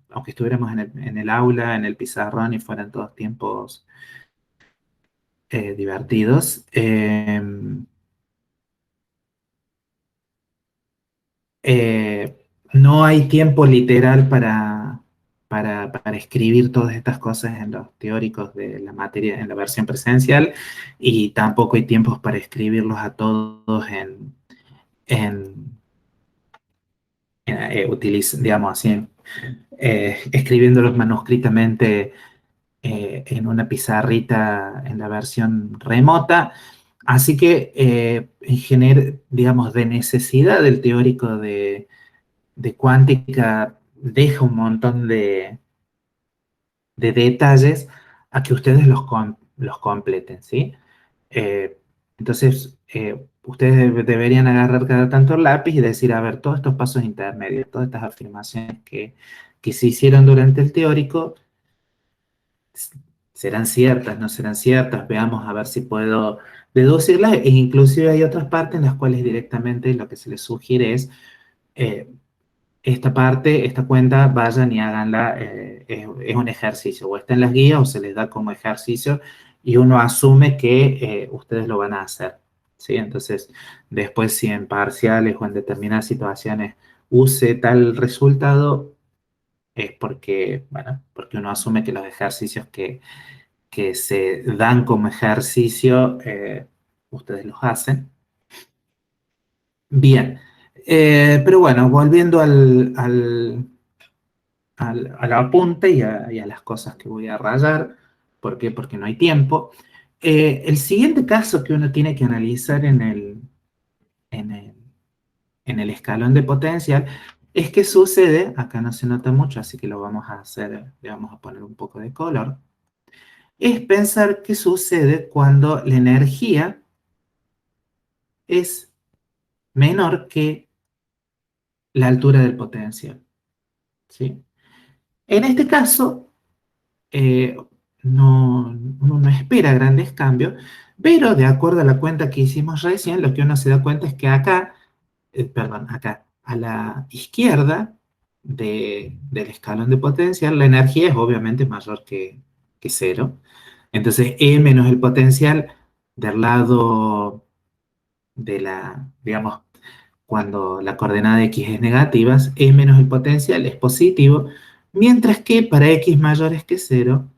A: aunque estuviéramos en el aula, en el pizarrón y fueran todos tiempos divertidos. No hay tiempo literal para escribir todas estas cosas en los teóricos de la materia, en la versión presencial, y tampoco hay tiempos para escribirlos a todos en, digamos así, escribiéndolos manuscritamente en una pizarrita en la versión remota. Así que, digamos, de necesidad del teórico de cuántica deja un montón de detalles a que ustedes los completen, ¿sí? Eh, entonces, ustedes deberían agarrar cada tanto el lápiz y decir, a ver, todos estos pasos intermedios, todas estas afirmaciones que se hicieron durante el teórico, serán ciertas, no serán ciertas, veamos a ver si puedo deducirlas, e inclusive hay otras partes en las cuales directamente lo que se les sugiere es eh, esta parte, esta cuenta, vayan y háganla, es un ejercicio, o está en las guías o se les da como ejercicio y uno asume que ustedes lo van a hacer, ¿sí? Entonces, después si en parciales o en determinadas situaciones use tal resultado, es porque, bueno, porque uno asume que los ejercicios que se dan como ejercicio, ustedes los hacen. Bien, pero bueno, volviendo al apunte y a las cosas que voy a rayar. ¿Por qué? Porque no hay tiempo. El siguiente caso que uno tiene que analizar en el, en el escalón de potencial es que sucede, acá no se nota mucho, así que lo vamos a hacer, le vamos a poner un poco de color, es pensar qué sucede cuando la energía es menor que la altura del potencial, ¿sí? En este caso, eh, uno no espera grandes cambios, pero de acuerdo a la cuenta que hicimos recién, lo que uno se da cuenta es que acá, perdón, acá, a la izquierda del escalón de potencial, la energía es obviamente mayor que cero. Entonces, E menos el potencial del lado de digamos, cuando la coordenada de x es negativa, E menos el potencial es positivo, mientras que para x mayores que cero,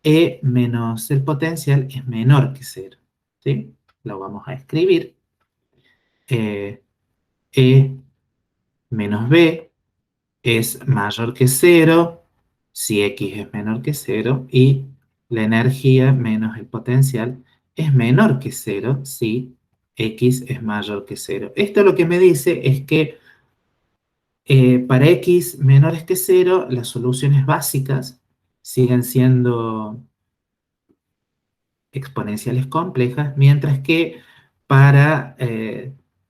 A: E menos el potencial es menor que cero. ¿Sí? Lo vamos a escribir. Eh, E menos B es mayor que cero si x es menor que cero y la energía menos el potencial es menor que cero si x es mayor que cero. Esto lo que me dice es que para x menores que cero, las soluciones básicas siguen siendo exponenciales complejas, mientras que para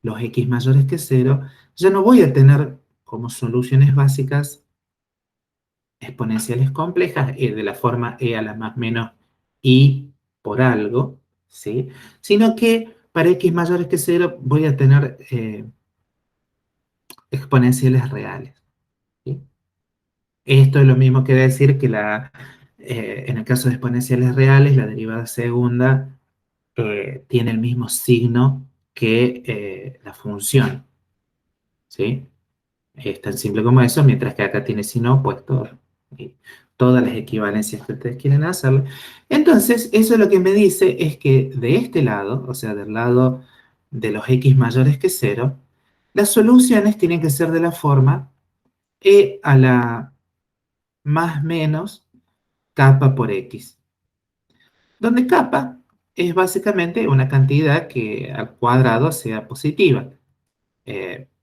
A: los x mayores que cero, ya no voy a tener como soluciones básicas exponenciales complejas de la forma e a la más menos i por algo, ¿sí? Sino que para x mayores que cero voy a tener exponenciales reales, ¿sí? Esto es lo mismo que decir que en el caso de exponenciales reales, la derivada segunda tiene el mismo signo que la función, ¿sí? Es tan simple como eso, mientras que acá tiene signo opuesto y todas las equivalencias que ustedes quieren hacerle. Entonces, eso lo que me dice es que de este lado, o sea, del lado de los x mayores que cero, las soluciones tienen que ser de la forma e a la más menos kappa por x, donde kappa es básicamente una cantidad que al cuadrado sea positiva.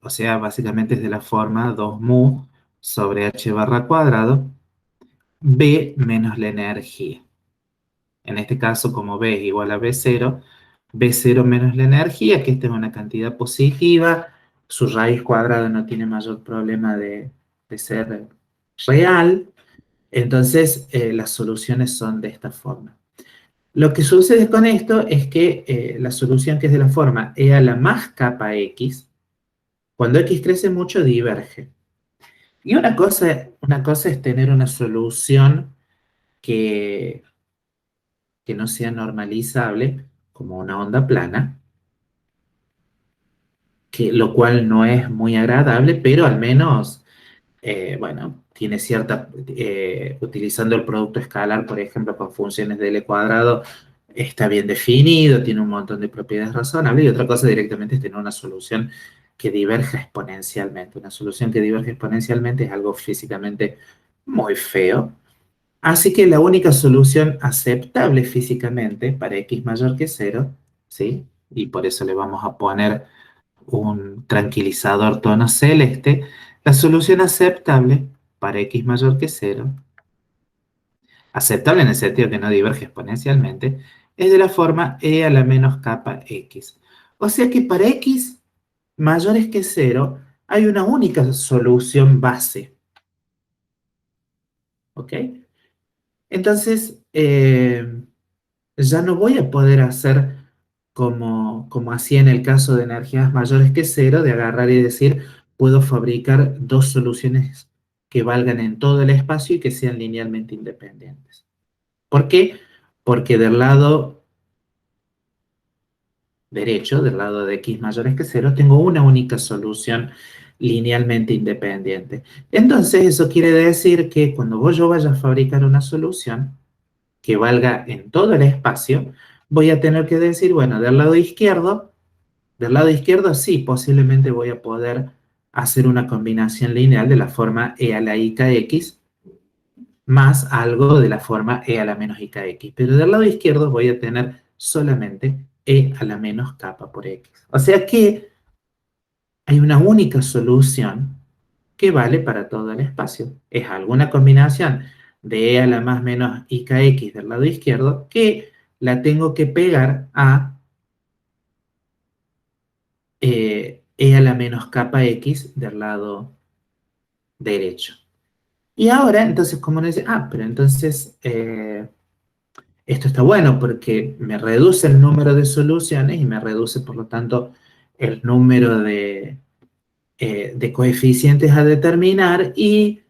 A: O sea, básicamente es de la forma 2 mu sobre h barra cuadrado, b menos la energía. En este caso, como b es igual a b0 menos la energía, que esta es una cantidad positiva, su raíz cuadrada no tiene mayor problema de ser real, entonces las soluciones son de esta forma. Lo que sucede con esto es que la solución que es de la forma e a la más capa x, cuando x crece mucho, diverge. Y una cosa es tener una solución que, que no sea normalizable, como una onda plana, lo cual no es muy agradable, pero al menos bueno, tiene cierta, utilizando el producto escalar, por ejemplo, con funciones de L cuadrado, está bien definido, tiene un montón de propiedades razonables, y otra cosa directamente es tener una solución que diverja exponencialmente. Una solución que diverge exponencialmente es algo físicamente muy feo. Así que la única solución aceptable físicamente para x mayor que cero, ¿sí? Y por eso le vamos a poner un tranquilizador tono celeste, la solución aceptable para x mayor que cero, aceptable en el sentido que no diverge exponencialmente, es de la forma e a la menos capa x. O sea que para x mayores que cero hay una única solución base. ¿Ok? Entonces, ya no voy a poder hacer como hacía en el caso de energías mayores que cero, de agarrar y decir, puedo fabricar dos soluciones que valgan en todo el espacio y que sean linealmente independientes. ¿Por qué? Porque del lado derecho, del lado de x mayores que cero, tengo una única solución linealmente independiente. Entonces, eso quiere decir que cuando yo vaya a fabricar una solución, que valga en todo el espacio, voy a tener que decir, bueno, del lado izquierdo sí, posiblemente voy a poder hacer una combinación lineal de la forma e a la i kx más algo de la forma e a la menos i kx. Pero del lado izquierdo voy a tener solamente e a la menos kappa por x. O sea que hay una única solución que vale para todo el espacio. Es alguna combinación de e a la más menos i kx del lado izquierdo que la tengo que pegar a E a la menos capa X del lado derecho. Y ahora, entonces, como uno dice, pero entonces esto está bueno porque me reduce el número de soluciones y me reduce, por lo tanto, el número de coeficientes a determinar y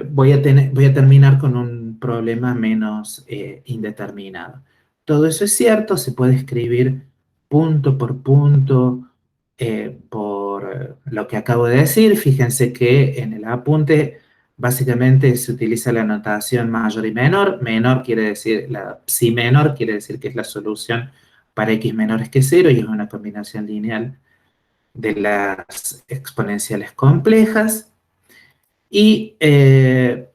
A: voy a terminar con un problema menos indeterminado. Todo eso es cierto, se puede escribir punto por punto por lo que acabo de decir. Fíjense que en el apunte básicamente se utiliza la notación mayor y menor. Menor quiere decir, la psi menor quiere decir que es la solución para x menores que cero y es una combinación lineal de las exponenciales complejas. Y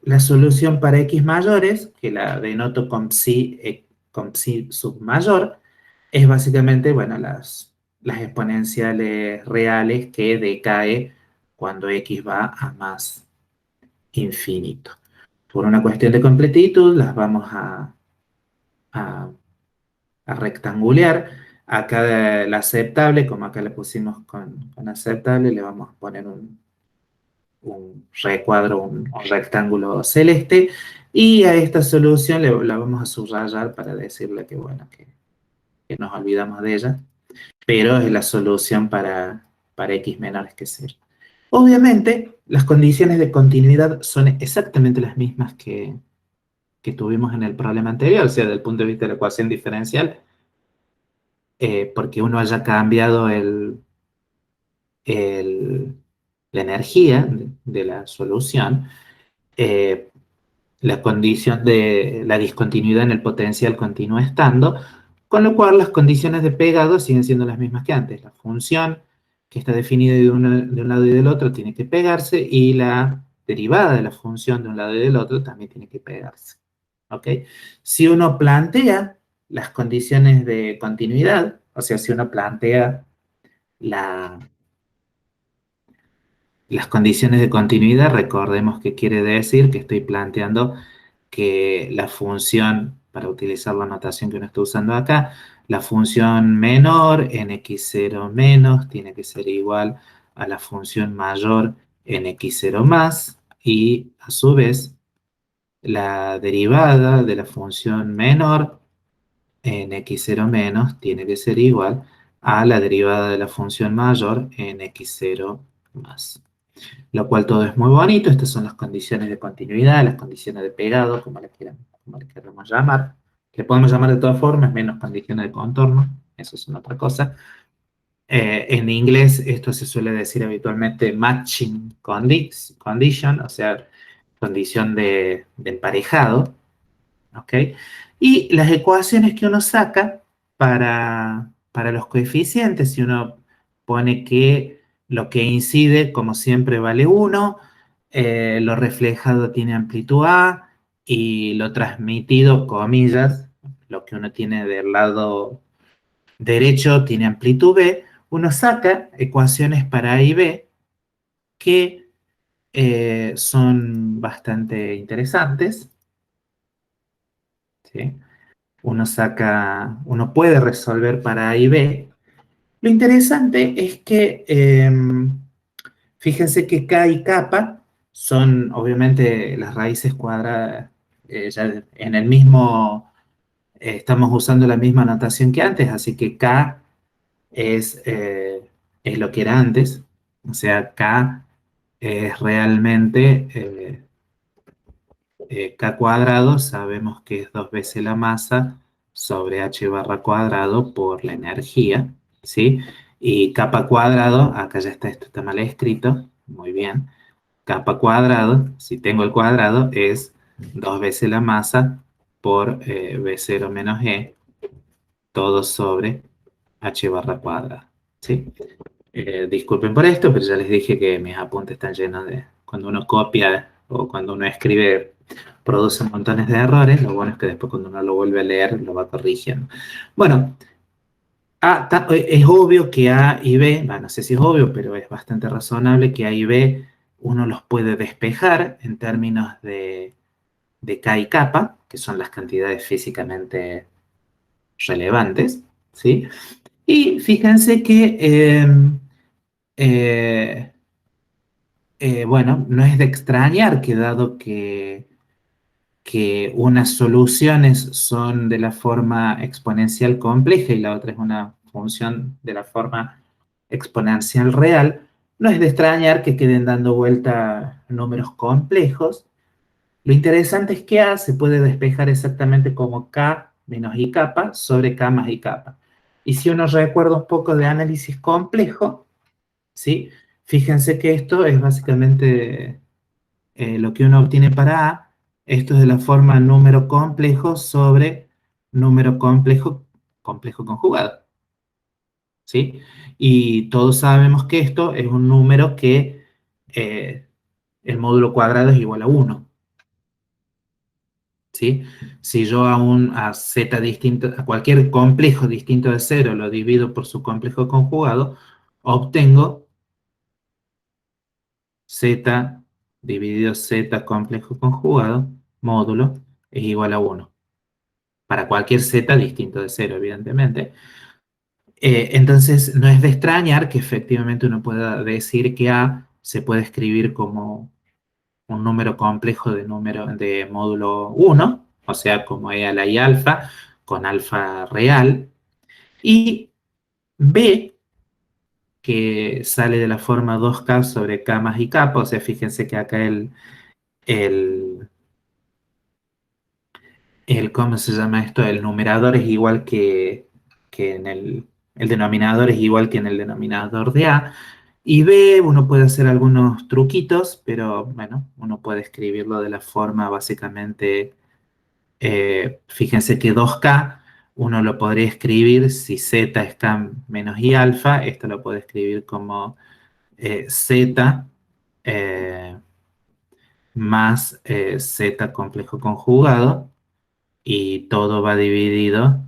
A: la solución para x mayores, que la denoto con psi submayor, es básicamente, bueno, las exponenciales reales que decae cuando x va a más infinito. Por una cuestión de completitud, las vamos a, a rectangular. Acá la aceptable, como acá le pusimos con aceptable, le vamos a poner un recuadro, un rectángulo celeste, y a esta solución la vamos a subrayar para decirle que, bueno, que nos olvidamos de ella, pero es la solución para x menores que cero. Obviamente, las condiciones de continuidad son exactamente las mismas que tuvimos en el problema anterior, o sea, desde el punto de vista de la ecuación diferencial, porque uno haya cambiado el- la energía de la solución, eh, la condición de la discontinuidad en el potencial continúa estando, con lo cual las condiciones de pegado siguen siendo las mismas que antes. La función que está definida de un lado y del otro tiene que pegarse y la derivada de la función de un lado y del otro también tiene que pegarse. ¿Ok? Si uno plantea las condiciones de continuidad, o sea, si uno plantea la, las condiciones de continuidad, recordemos que quiere decir que estoy planteando que la función, para utilizar la notación que uno está usando acá, la función menor en x0 menos tiene que ser igual a la función mayor en x0 más, y a su vez la derivada de la función menor en x0 menos tiene que ser igual a la derivada de la función mayor en x0 más. Lo cual todo es muy bonito. Estas son las condiciones de continuidad, las condiciones de pegado, como le queramos llamar. Le podemos llamar de todas formas, menos condiciones de contorno, eso es una otra cosa. En inglés esto se suele decir habitualmente matching condition, o sea, condición de emparejado. ¿Ok? Y las ecuaciones que uno saca para los coeficientes, si uno pone que lo que incide, como siempre, vale 1, lo reflejado tiene amplitud A y lo transmitido, comillas, lo que uno tiene del lado derecho tiene amplitud B, uno saca ecuaciones para A y B que son bastante interesantes, ¿sí? Uno puede resolver para A y B. Lo interesante es que, fíjense que K y kappa son obviamente las raíces cuadradas, ya en el mismo, estamos usando la misma notación que antes, así que K es lo que era antes, o sea, K es realmente K cuadrado, sabemos que es 2 veces la masa sobre h barra cuadrado por la energía, ¿sí? Y kappa cuadrado, acá ya está, esto está mal escrito, muy bien. Kappa cuadrado, si tengo el cuadrado, es 2 veces la masa por B0 menos E, todo sobre h barra cuadrada, ¿sí? Disculpen por esto, pero ya les dije que mis apuntes están llenos de... Cuando uno copia o cuando uno escribe, produce montones de errores. Lo bueno es que después cuando uno lo vuelve a leer, lo va corrigiendo. Bueno, es obvio que A y B, no sé si es obvio, pero es bastante razonable que A y B uno los puede despejar en términos de K y kappa, que son las cantidades físicamente relevantes, ¿sí? Y fíjense que Eh, bueno, no es de extrañar que dado que unas soluciones son de la forma exponencial compleja y la otra es una función de la forma exponencial real, no es de extrañar que queden dando vuelta números complejos. Lo interesante es que A se puede despejar exactamente como K menos I capa sobre K más I capa. Y si uno recuerda un poco de análisis complejo, ¿sí? Fíjense que esto es básicamente lo que uno obtiene para A. Esto es de la forma número complejo sobre número complejo, complejo conjugado, ¿sí? Y todos sabemos que esto es un número que eh, el módulo cuadrado es igual a 1. ¿Sí? Si yo a z distinto, a cualquier complejo distinto de cero lo divido por su complejo conjugado, obtengo z dividido z complejo conjugado, módulo, es igual a 1. Para cualquier z distinto de cero, evidentemente. Entonces, no es de extrañar que efectivamente uno pueda decir que A se puede escribir como un número complejo de módulo 1, o sea, como E a la I alfa, con alfa real, y B, que sale de la forma 2K sobre K más I capa, o sea, fíjense que acá el, ¿cómo se llama esto? El numerador es igual que en el denominador es igual que en el denominador de A, y B, uno puede hacer algunos truquitos, pero bueno, uno puede escribirlo de la forma básicamente. Fíjense que 2K uno lo podría escribir si Z es K menos I alfa, esto lo puedo escribir como Z más Z complejo conjugado y todo va dividido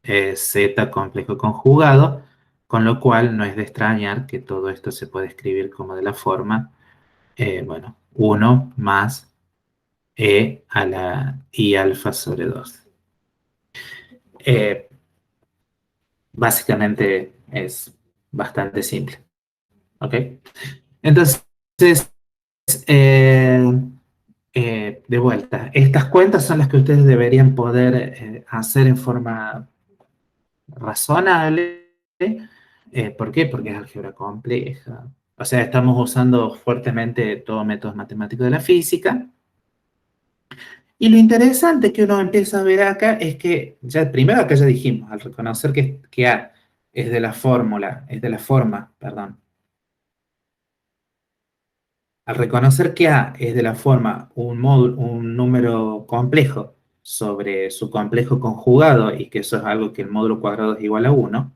A: Z complejo conjugado, con lo cual no es de extrañar que todo esto se puede escribir como de la forma, bueno, 1 más E a la I alfa sobre 2. Eh, Básicamente es bastante simple. ¿Ok? Entonces, eh, de vuelta, estas cuentas son las que ustedes deberían poder hacer en forma razonable. ¿Por qué? Porque es álgebra compleja. O sea, estamos usando fuertemente todos métodos matemáticos de la física. Y lo interesante que uno empieza a ver acá es que, ya primero acá ya dijimos, al reconocer que A es de la fórmula, es de la forma, perdón, al reconocer que A es de la forma un número complejo sobre su complejo conjugado y que eso es algo que el módulo cuadrado es igual a 1,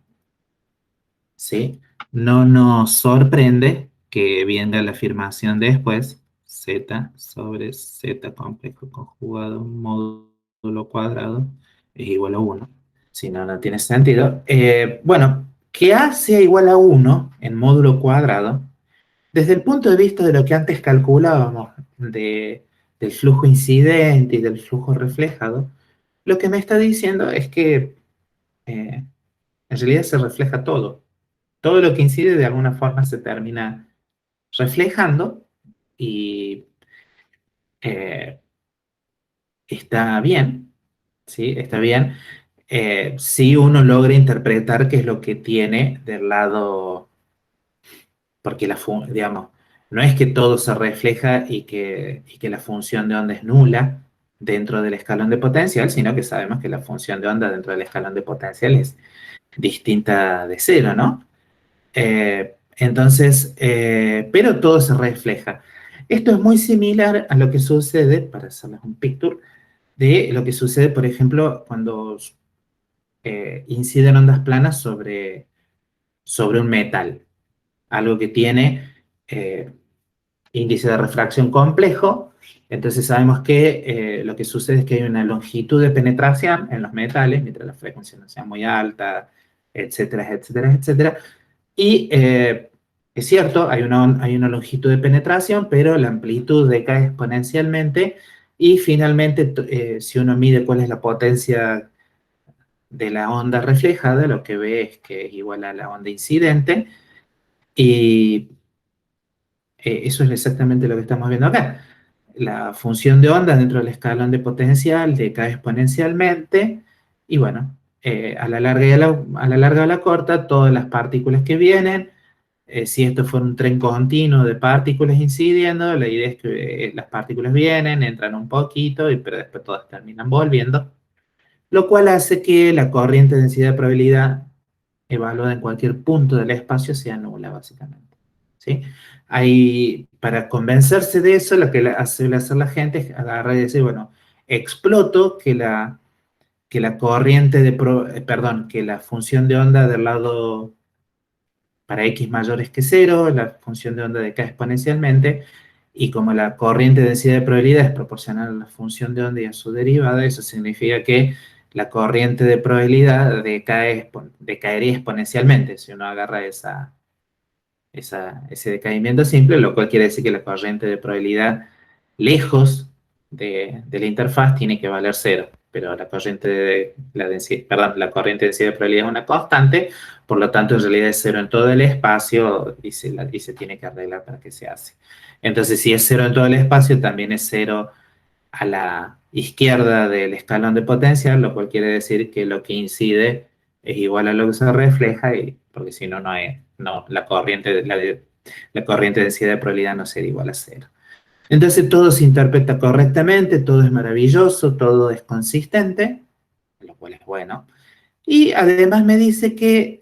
A: ¿sí? No nos sorprende que venga la afirmación después, z sobre z complejo conjugado módulo cuadrado es igual a 1. Si no, no tiene sentido. Bueno, que A sea igual a 1 en módulo cuadrado, desde el punto de vista de lo que antes calculábamos del flujo incidente y del flujo reflejado, lo que me está diciendo es que en realidad se refleja todo. Todo lo que incide de alguna forma se termina reflejando y eh, está bien, ¿sí? Está bien. Si uno logra interpretar qué es lo que tiene del lado, porque digamos, no es que todo se refleja y que la función de onda es nula dentro del escalón de potencial, sino que sabemos que la función de onda dentro del escalón de potencial es distinta de cero, ¿no? Entonces, pero todo se refleja. Esto es muy similar a lo que sucede, para hacerles un picture, de lo que sucede, por ejemplo, cuando inciden ondas planas sobre un metal, algo que tiene índice de refracción complejo. Entonces sabemos que lo que sucede es que hay una longitud de penetración en los metales, mientras la frecuencia no sea muy alta, etcétera, etcétera, etcétera. Y es cierto, hay una longitud de penetración, pero la amplitud decae exponencialmente y finalmente, si uno mide cuál es la potencia de la onda reflejada, lo que ve es que es igual a la onda incidente Y eso es exactamente lo que estamos viendo acá. La función de onda dentro del escalón de potencial decae exponencialmente y bueno, a la larga y a la larga o a la corta, todas las partículas que vienen, si esto fuera un tren continuo de partículas incidiendo, la idea es que las partículas vienen, entran un poquito, pero después todas terminan volviendo, lo cual hace que la corriente de densidad de probabilidad evaluada en cualquier punto del espacio sea nula, básicamente. ¿Sí? Ahí, para convencerse de eso, lo que suele hacer la gente es agarrar y decir, bueno, exploto que la corriente de, perdón, que la función de onda del lado para x mayores que cero, la función de onda decae exponencialmente, y como la corriente de densidad de probabilidad es proporcional a la función de onda y a su derivada, eso significa que la corriente de probabilidad decaería exponencialmente si uno agarra ese decaimiento simple, lo cual quiere decir que la corriente de probabilidad lejos de la interfaz tiene que valer cero, pero la corriente de la densidad, perdón, la corriente de densidad de probabilidad es una constante, por lo tanto en realidad es cero en todo el espacio y se tiene que arreglar para que se hace. Entonces, si es cero en todo el espacio, también es cero a la izquierda del escalón de potencial, lo cual quiere decir que lo que incide es igual a lo que se refleja, porque si no, la corriente de densidad de probabilidad no sería igual a cero. Entonces todo se interpreta correctamente, todo es maravilloso, todo es consistente, lo cual es bueno. Y además me dice que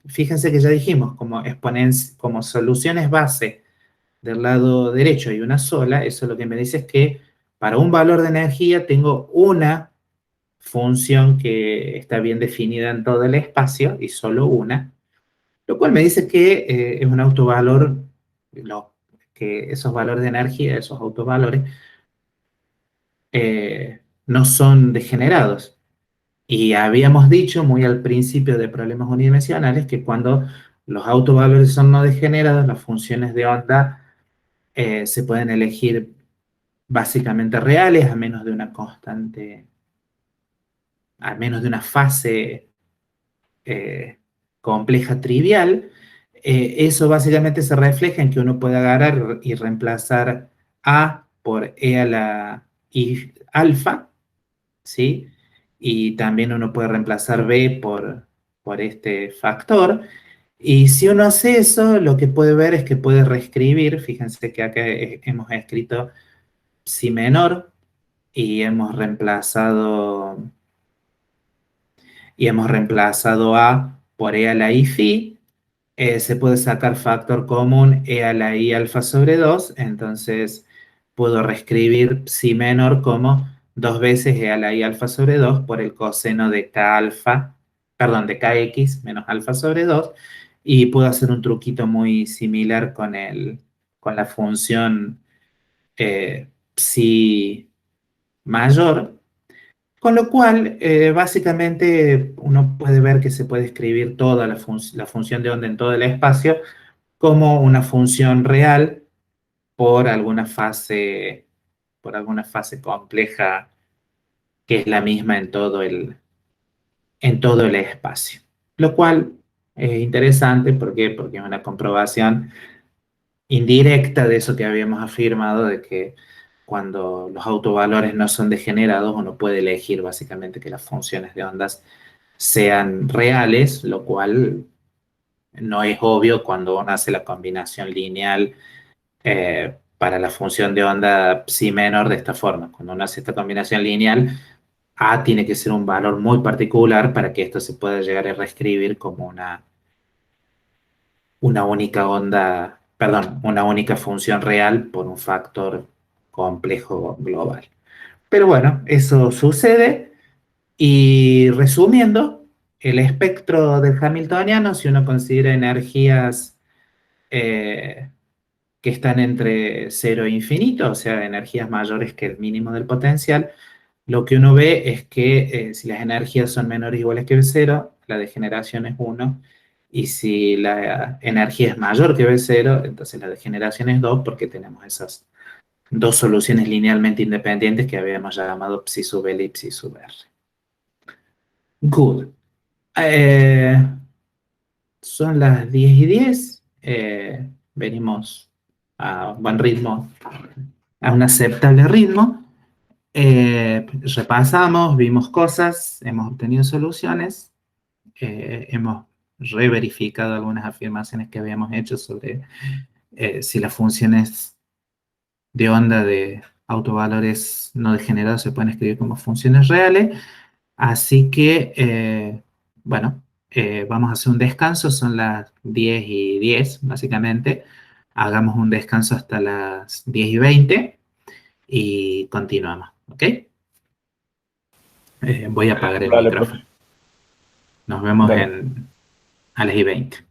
A: fíjense que ya dijimos, como soluciones base del lado derecho hay una sola, eso lo que me dice es que para un valor de energía tengo una función que está bien definida en todo el espacio y solo una, lo cual me dice que es un autovalor, que esos valores de energía, esos autovalores, no son degenerados. Y habíamos dicho muy al principio de problemas unidimensionales que cuando los autovalores son no degenerados, las funciones de onda se pueden elegir básicamente reales, a menos de una constante, a menos de una fase compleja trivial. Eso básicamente se refleja en que uno puede agarrar y reemplazar A por E a la I alfa, ¿sí? Y también uno puede reemplazar B por este factor. Y si uno hace eso, lo que puede ver es que puede reescribir, fíjense que acá hemos escrito si menor, y hemos reemplazado A por E a la I phi, se puede sacar factor común E a la I alfa sobre 2, entonces puedo reescribir si menor como 2 veces E a la I alfa sobre 2 por el coseno de K alfa, perdón, de Kx menos alfa sobre 2, y puedo hacer un truquito muy similar con la función psi mayor, con lo cual, básicamente, uno puede ver que se puede escribir toda la función de onda en todo el espacio como una función real por por alguna fase compleja que es la misma en todo el espacio. Lo cual es interesante, ¿por qué? Porque es una comprobación indirecta de eso que habíamos afirmado, de que cuando los autovalores no son degenerados, uno puede elegir básicamente que las funciones de ondas sean reales, lo cual no es obvio cuando uno hace la combinación lineal para la función de onda psi menor de esta forma. Cuando uno hace esta combinación lineal, A tiene que ser un valor muy particular para que esto se pueda llegar a reescribir como una única onda, perdón, una única función real por un factor complejo global. Pero bueno, eso sucede. Y resumiendo, el espectro del Hamiltoniano, si uno considera energías eh, que están entre cero e infinito, o sea, energías mayores que el mínimo del potencial, lo que uno ve es que si las energías son menores o iguales que el cero, la degeneración es uno, y si la energía es mayor que B0, entonces la degeneración es 2, porque tenemos esas dos soluciones linealmente independientes que habíamos llamado psi sub L y psi sub R. Good. Eh, Son las 10:10. Venimos a buen ritmo, a un aceptable ritmo. Repasamos, vimos cosas, hemos obtenido soluciones, hemos reverificado algunas afirmaciones que habíamos hecho sobre si las funciones de onda de autovalores no degenerados se pueden escribir como funciones reales. Así que, bueno, vamos a hacer un descanso, son las 10:10, básicamente. Hagamos un descanso hasta las 10:20 y continuamos, ¿ok? Voy a apagar el
B: Dale, profe,
A: micrófono. Nos vemos
B: dale.
A: a las 10:20.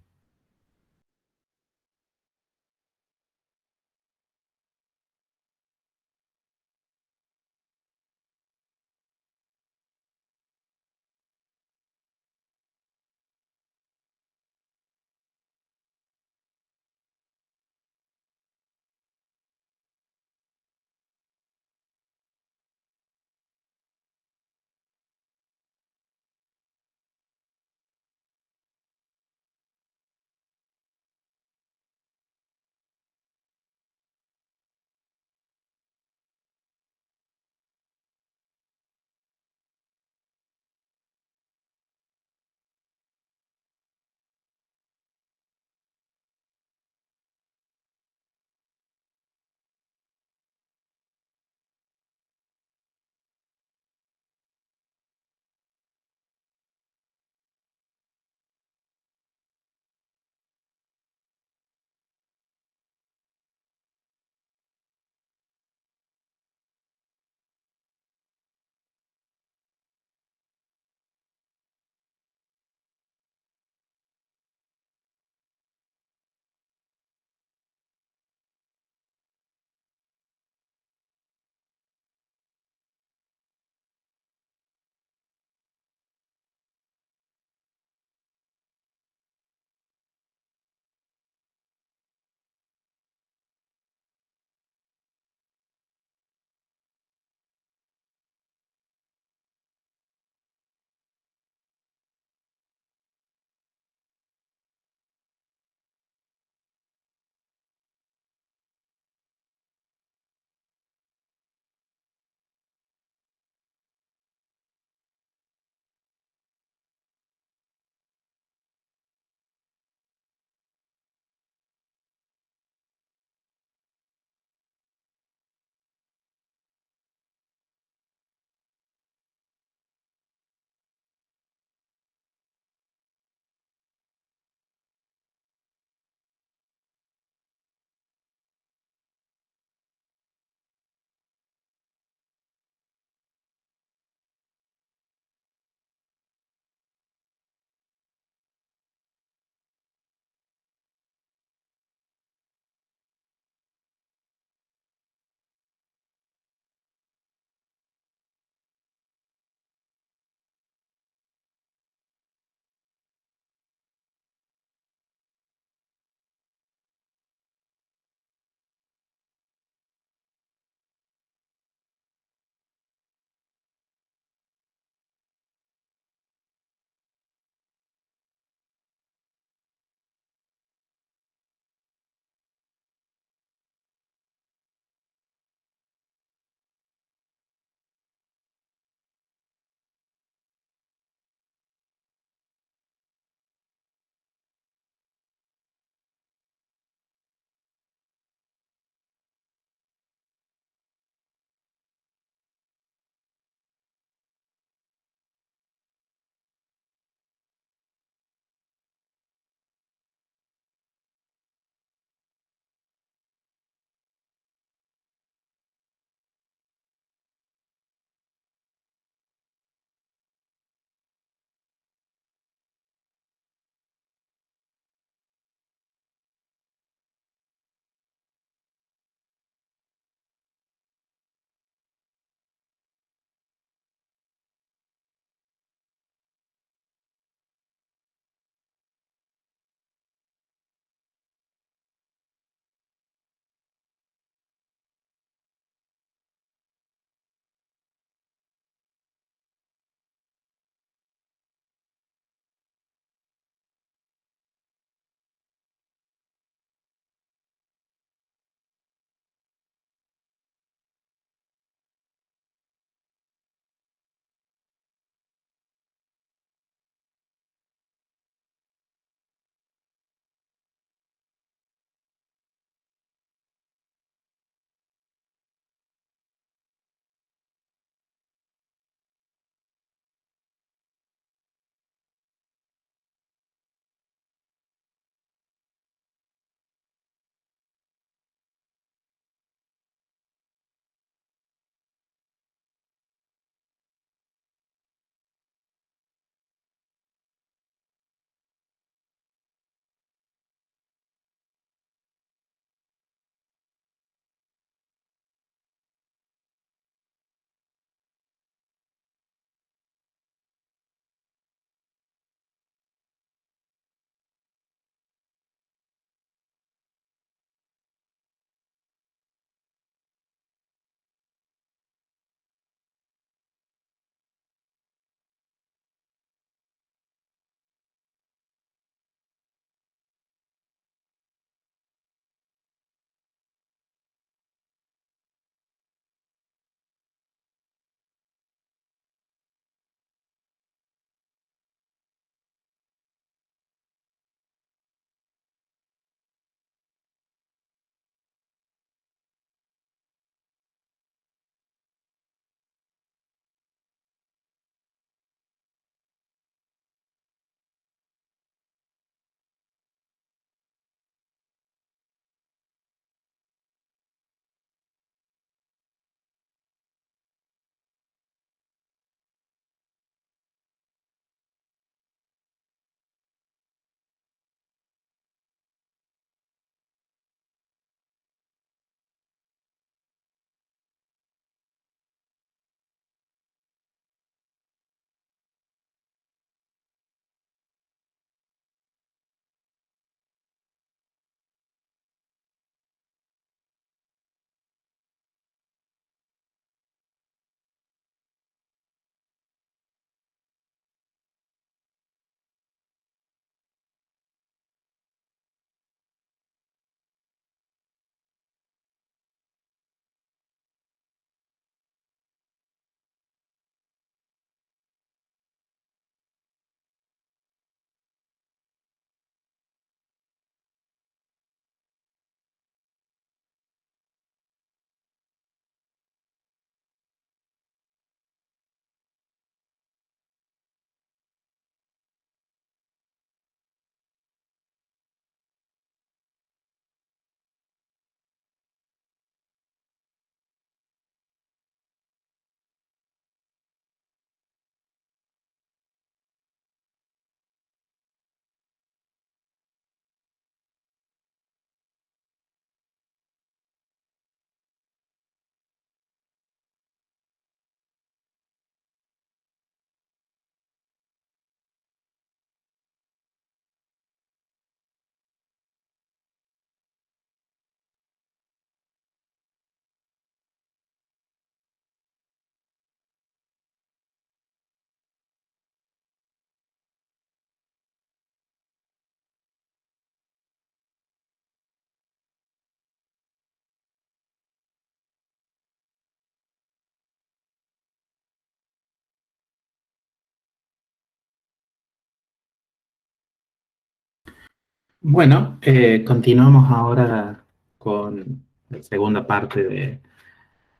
A: Bueno, continuamos ahora con la segunda parte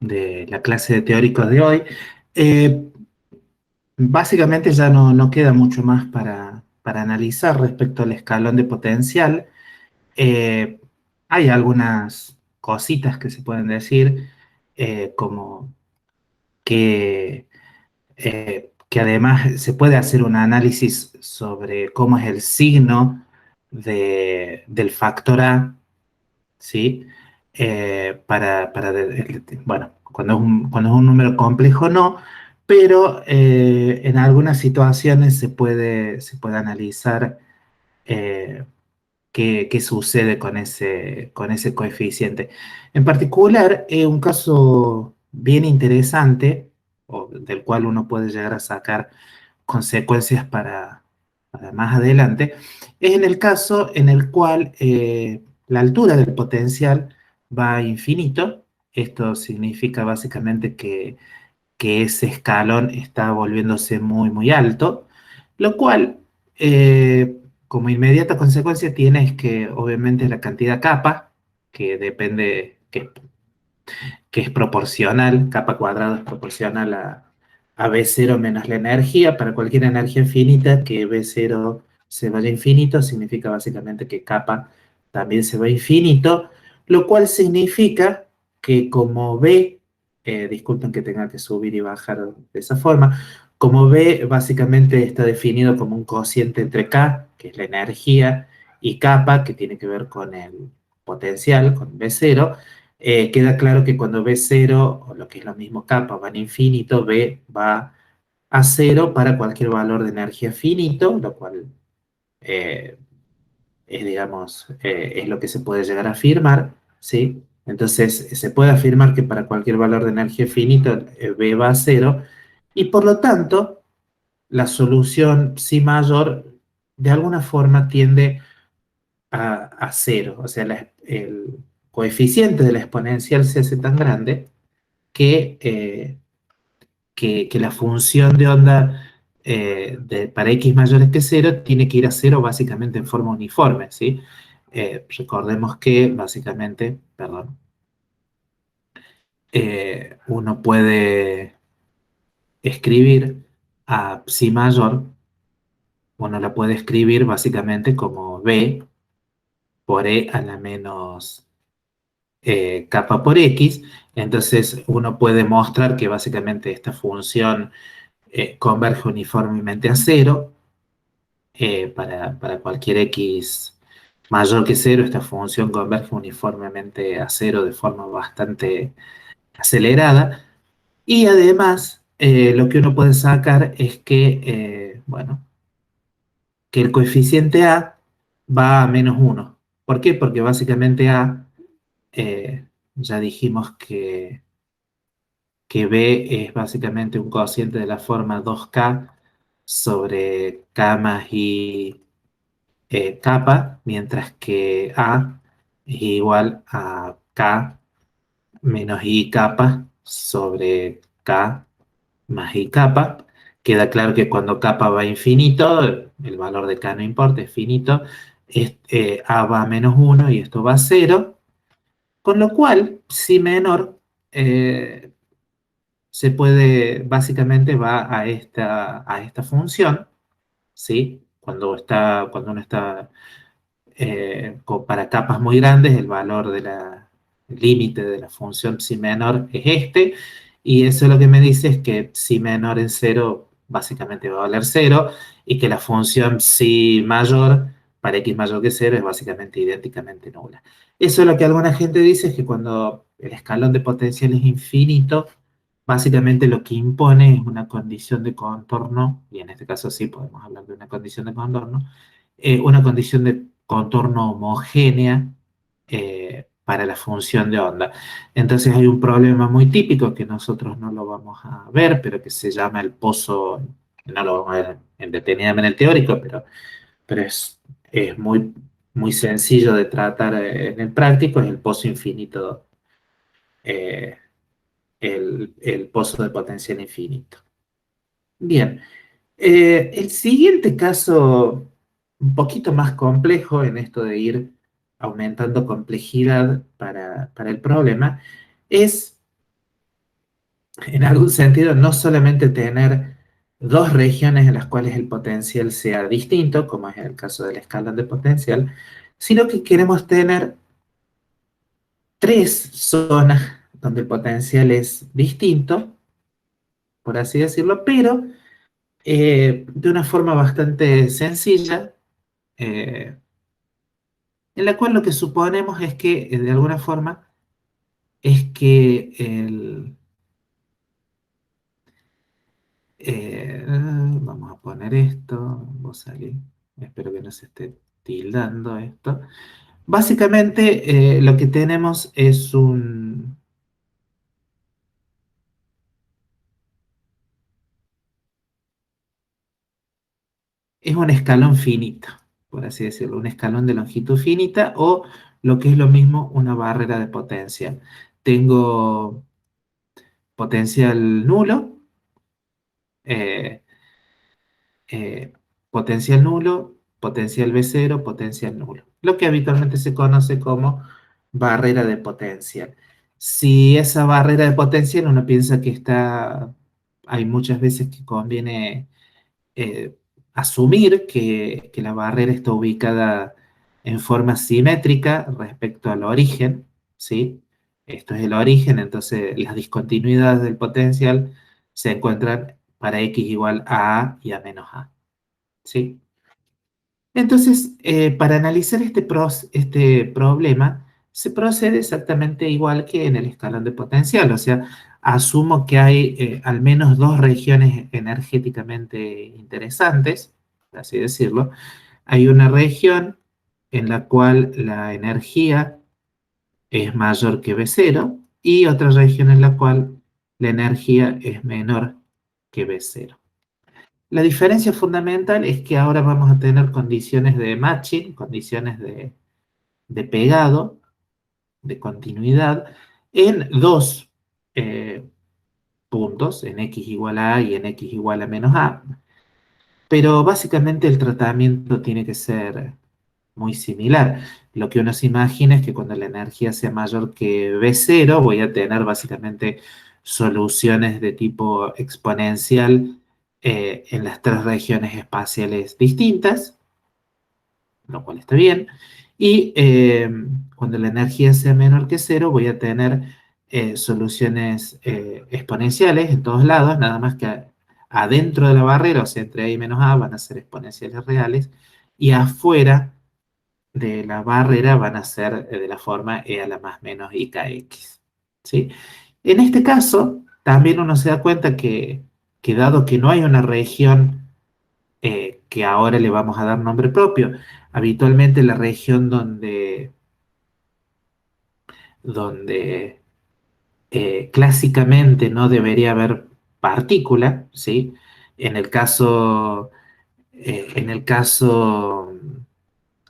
A: de la clase de teóricos de hoy. Eh, Básicamente ya no queda mucho más para analizar respecto al escalón de potencial. Eh, Hay algunas cositas que se pueden decir, como que además se puede hacer un análisis sobre cómo es el signo del factor A, ¿sí? Bueno, cuando es un número complejo no, pero en algunas situaciones se puede analizar eh, qué sucede con ese coeficiente. En particular, un caso bien interesante, o del cual uno puede llegar a sacar consecuencias para más adelante, es en el caso en el cual la altura del potencial va a infinito. Esto significa básicamente que ese escalón está volviéndose muy, muy alto, lo cual, como inmediata consecuencia, tiene es que obviamente la cantidad capa, que depende, que es proporcional, capa cuadrada es proporcional a B0 menos la energía. Para cualquier energía infinita, que B0 se vaya a infinito, significa básicamente que capa también se va a infinito, lo cual significa que como B, disculpen que tenga que subir y bajar de esa forma, como B básicamente está definido como un cociente entre K, que es la energía, y kappa, que tiene que ver con el potencial, con B0. Queda claro que cuando B cero, o lo que es lo mismo kappa, va en infinito, B va a cero para cualquier valor de energía finito, lo cual eh, es, digamos, es lo que se puede llegar a afirmar, ¿sí? Entonces, se puede afirmar que para cualquier valor de energía finito, B va a cero, y por lo tanto, la solución psi mayor de alguna forma tiende a cero, o sea, el coeficiente de la exponencial se hace tan grande que la función de onda para x mayores que cero tiene que ir a cero básicamente en forma uniforme, ¿sí? Recordemos que básicamente, perdón, uno puede escribir a psi mayor, uno la puede escribir básicamente como b por e a la menos kappa por x. Entonces uno puede mostrar que básicamente esta función converge uniformemente a cero. Para cualquier x mayor que cero, esta función converge uniformemente a cero de forma bastante acelerada. Y además, lo que uno puede sacar es bueno, que el coeficiente a va a menos uno. ¿Por qué? Porque básicamente a, ya dijimos que b es básicamente un cociente de la forma 2k sobre k más i kappa, mientras que A es igual a K menos I kappa sobre K más I kappa. Queda claro que cuando kappa va a infinito, el valor de K no importa, es finito, A va a menos uno y esto va a cero, con lo cual, si menor, eh, se puede, básicamente va a esta función, ¿sí? Cuando uno está para capas muy grandes, el límite de la función psi menor es este, y eso lo que me dice es que psi menor en cero básicamente va a valer cero, y que la función psi mayor para x mayor que cero es básicamente idénticamente nula. Eso es lo que alguna gente dice, es que cuando el escalón de potencial es infinito, básicamente lo que impone es una condición de contorno, y en este caso sí podemos hablar de una condición de contorno, una condición de contorno homogénea para la función de onda. Entonces hay un problema muy típico que nosotros no lo vamos a ver, pero que se llama el pozo, no lo vamos a ver detenidamente en el teórico, pero es muy, muy sencillo de tratar en el práctico, es el pozo infinito, eh, el pozo de potencial infinito. Bien, el siguiente caso un poquito más complejo en esto de ir aumentando complejidad para el problema, es en algún sentido no solamente tener dos regiones en las cuales el potencial sea distinto, como es el caso del escalón de potencial, sino que queremos tener tres zonas donde el potencial es distinto, por así decirlo, pero de una forma bastante sencilla, eh, en la cual lo que suponemos es que, de alguna forma, es que vamos a poner esto, vos salí, espero que no se esté tildando esto. Básicamente, lo que tenemos es un escalón finito, por así decirlo, un escalón de longitud finita o lo que es lo mismo, una barrera de potencial. Tengo potencial nulo, eh, eh, potencial nulo, potencial B0, potencial nulo, lo que habitualmente se conoce como barrera de potencial. Si esa barrera de potencial uno piensa que está, hay muchas veces que conviene eh, asumir que la barrera está ubicada en forma simétrica respecto al origen, ¿sí? Esto es el origen, entonces las discontinuidades del potencial se encuentran para x igual a y a menos a, ¿sí? Entonces, para analizar este problema, se procede exactamente igual que en el escalón de potencial, o sea, asumo que hay al menos dos regiones energéticamente interesantes, por así decirlo. Hay una región en la cual la energía es mayor que B0 y otra región en la cual la energía es menor que B0. La diferencia fundamental es que ahora vamos a tener condiciones de matching, condiciones de pegado, de continuidad, en dos eh, puntos, en x igual a y en x igual a menos a, pero básicamente el tratamiento tiene que ser muy similar. Lo que uno se imagina es que cuando la energía sea mayor que B0, voy a tener básicamente soluciones de tipo exponencial en las tres regiones espaciales distintas, lo cual está bien. Y cuando la energía sea menor que cero, voy a tener soluciones exponenciales en todos lados, nada más que adentro de la barrera, o sea, entre A y menos A, van a ser exponenciales reales, y afuera de la barrera van a ser de la forma e a la más menos ikx. ¿Sí? En este caso, también uno se da cuenta que dado que no hay una región que ahora le vamos a dar nombre propio, habitualmente la región donde clásicamente no debería haber partícula, ¿sí? En el caso, en el caso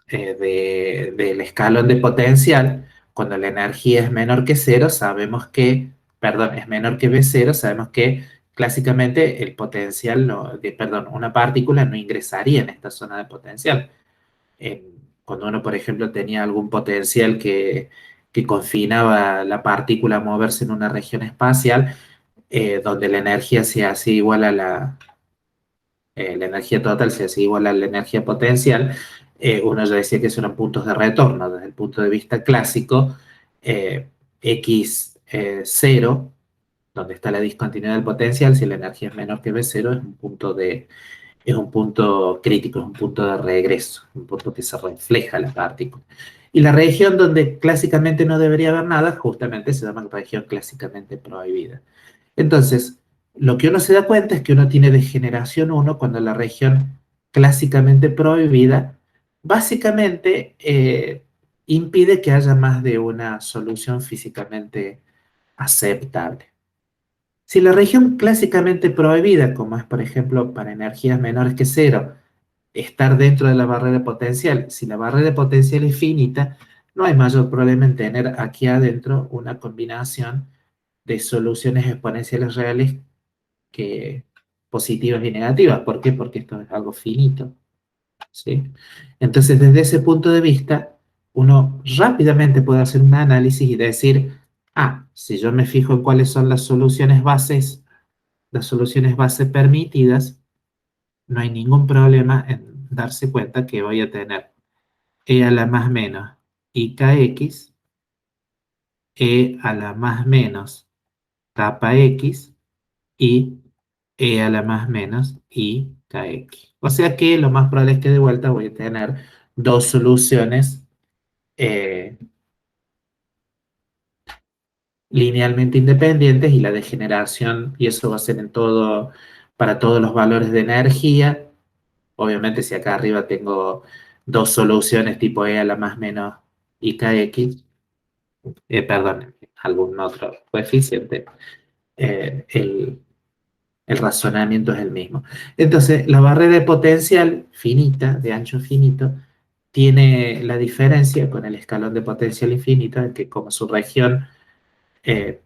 A: del escalón de potencial, cuando la energía es menor que cero, sabemos que, perdón, es menor que B0, sabemos que clásicamente el potencial, perdón, una partícula no ingresaría en esta zona de potencial. Cuando uno, por ejemplo, tenía algún potencial que confinaba la partícula a moverse en una región espacial, donde la energía se hace igual a la energía total se hace igual a la energía potencial, uno ya decía que esos eran puntos de retorno. Desde el punto de vista clásico, x 0, donde está la discontinuidad del potencial, si la energía es menor que B0, es un punto crítico, es un punto de regreso, un punto que se refleja la partícula. Y la región donde clásicamente no debería haber nada, justamente se llama región clásicamente prohibida. Entonces, lo que uno se da cuenta es que uno tiene degeneración 1 cuando la región clásicamente prohibida básicamente impide que haya más de una solución físicamente aceptable. Si la región clásicamente prohibida, como es por ejemplo para energías menores que cero, estar dentro de la barrera potencial, si la barrera potencial es finita, no hay mayor problema en tener aquí adentro una combinación de soluciones exponenciales reales que positivas y negativas. ¿Por qué? Porque esto es algo finito, ¿sí? Entonces, desde ese punto de vista, uno rápidamente puede hacer un análisis y decir, ah, si yo me fijo en cuáles son las soluciones base permitidas, no hay ningún problema en darse cuenta que voy a tener e a la más menos IKX, e a la más menos kappa X y e a la más menos IKX. O sea que lo más probable es que de vuelta voy a tener dos soluciones eh, linealmente independientes y la degeneración, y eso va a ser en todo, para todos los valores de energía. Obviamente si acá arriba tengo dos soluciones tipo E a la más menos IKX, perdón, algún otro coeficiente, el razonamiento es el mismo. Entonces, la barrera de potencial finita, de ancho finito, tiene la diferencia con el escalón de potencial infinito, en que como su región eh,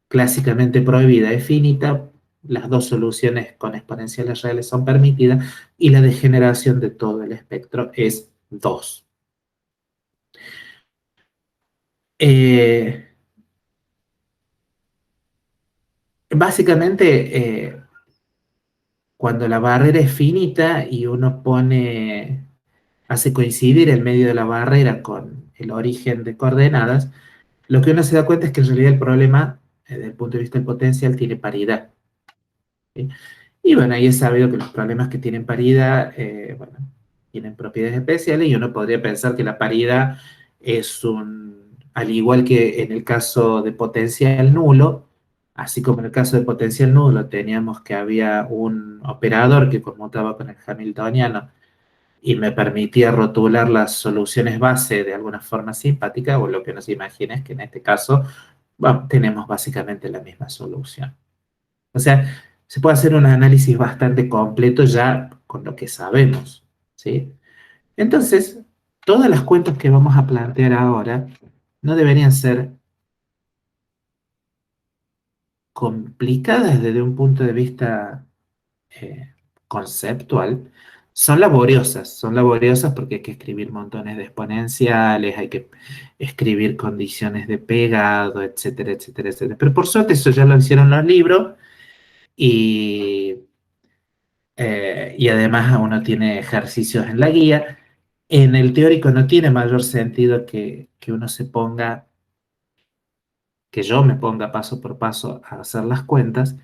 A: clásicamente prohibida es finita, las dos soluciones con exponenciales reales son permitidas y la degeneración de todo el espectro es 2. Eh, básicamente, cuando la barrera es finita y uno hace coincidir el medio de la barrera con el origen de coordenadas, lo que uno se da cuenta es que en realidad el problema, desde el punto de vista del potencial, tiene paridad. ¿Sí? Y bueno, ahí es sabido que los problemas que tienen paridad, bueno, tienen propiedades especiales y uno podría pensar que la paridad al igual que en el caso de potencial nulo, así como en el caso de potencial nulo teníamos que había un operador que conmutaba con el hamiltoniano y me permitía rotular las soluciones base de alguna forma simpática, o lo que nos imagina es que en este caso, bueno, tenemos básicamente la misma solución. O sea, se puede hacer un análisis bastante completo ya con lo que sabemos, ¿sí? Entonces, todas las cuentas que vamos a plantear ahora no deberían ser complicadas desde un punto de vista eh, conceptual. Son laboriosas porque hay que escribir montones de exponenciales, hay que escribir condiciones de pegado, etcétera, etcétera, etcétera. Pero por suerte eso ya lo hicieron los libros y y además uno tiene ejercicios en la guía. En el teórico no tiene mayor sentido que uno se ponga, que yo me ponga paso por paso a hacer las cuentas.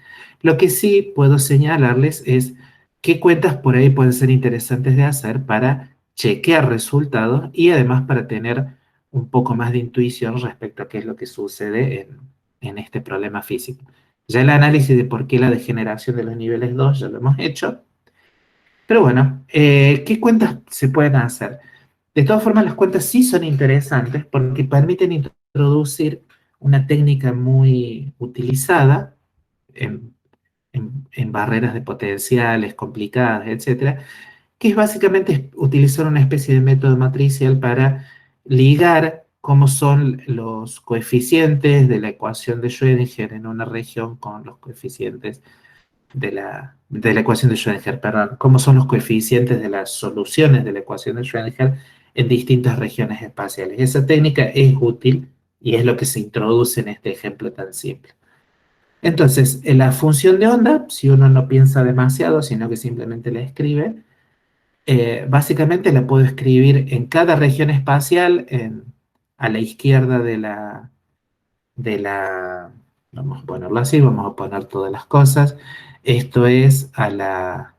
A: Lo que sí puedo señalarles es qué cuentas por ahí pueden ser interesantes de hacer para chequear resultados y además para tener un poco más de intuición respecto a qué es lo que sucede en este problema físico. Ya el análisis de por qué la degeneración de los niveles 2 ya lo hemos hecho. Pero bueno, ¿qué cuentas se pueden hacer? De todas formas, las cuentas sí son interesantes porque permiten introducir una técnica muy utilizada en, en barreras de potenciales complicadas, etcétera, que es básicamente utilizar una especie de método matricial para ligar cómo son los coeficientes de la ecuación de Schrödinger en una región con los coeficientes de la ecuación de Schrödinger, perdón, cómo son los coeficientes de las soluciones de la ecuación de Schrödinger en distintas regiones espaciales. Esa técnica es útil y es lo que se introduce en este ejemplo tan simple. Entonces, en la función de onda, si uno no piensa demasiado, sino que simplemente la escribe, básicamente la puedo escribir en cada región espacial, a la izquierda de la, vamos a ponerlo así, vamos a poner todas las cosas. Esto es a la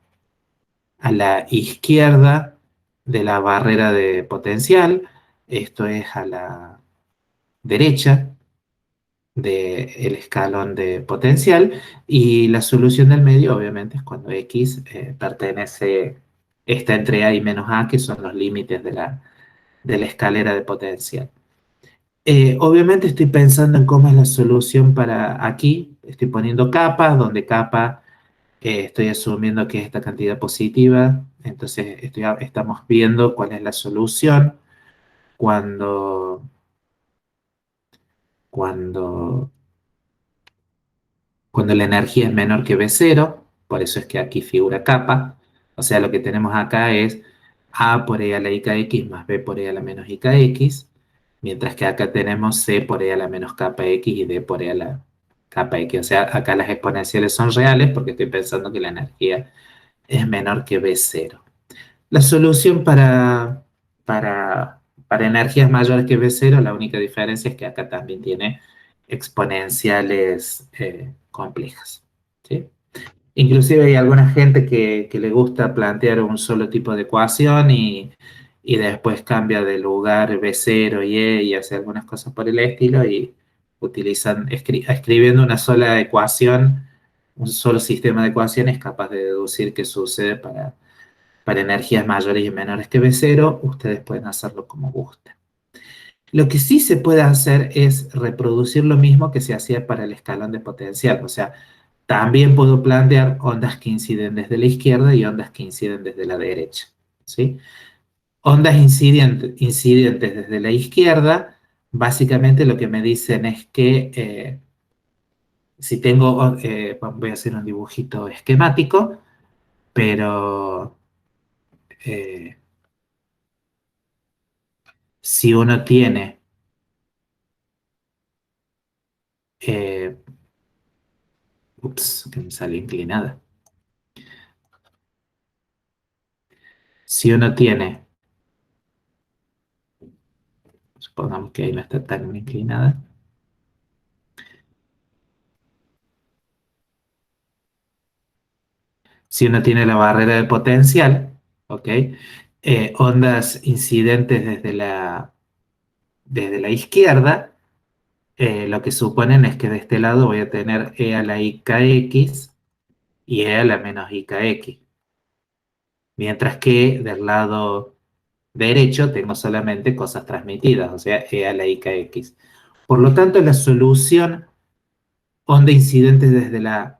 A: izquierda de la barrera de potencial, esto es a la derecha del escalón de potencial, y la solución del medio obviamente es cuando X está entre A y menos A, que son los límites de la escalera de potencial. Obviamente estoy pensando en cómo es la solución para aquí, estoy poniendo capas, donde capa estoy asumiendo que es esta cantidad positiva, entonces estamos viendo cuál es la solución cuando, cuando, cuando la energía es menor que B0, por eso es que aquí figura capa, o sea, lo que tenemos acá es A por E a la I k x más B por E a la menos I k x, mientras que acá tenemos C por E a la menos kappa x y D por E a la kappa x. O sea, acá las exponenciales son reales porque estoy pensando que la energía es menor que B0. La solución para energías mayores que B0, la única diferencia es que acá también tiene exponenciales complejas. ¿Sí? Inclusive hay alguna gente que le gusta plantear un solo tipo de ecuación y después cambia de lugar B0 y E y hace algunas cosas por el estilo y utilizan, escribiendo una sola ecuación, un solo sistema de ecuaciones capaz de deducir qué sucede para energías mayores y menores que B0. Ustedes pueden hacerlo como gusten. Lo que sí se puede hacer es reproducir lo mismo que se hacía para el escalón de potencial, o sea, también puedo plantear ondas que inciden desde la izquierda y ondas que inciden desde la derecha. ¿Sí? Ondas incidentes desde la izquierda, básicamente lo que me dicen es que si tengo, voy a hacer un dibujito esquemático, pero eh, si uno tiene, eh, ups, que me sale inclinada. Si uno tiene, supongamos que ahí no está tan inclinada. Si uno tiene la barrera de potencial, ¿ok? Ondas incidentes desde la izquierda, lo que suponen es que de este lado voy a tener E a la i k x y E a la menos i k x, mientras que del lado derecho tengo solamente cosas transmitidas, o sea, E a la i k x. Por lo tanto, la solución onda incidente desde la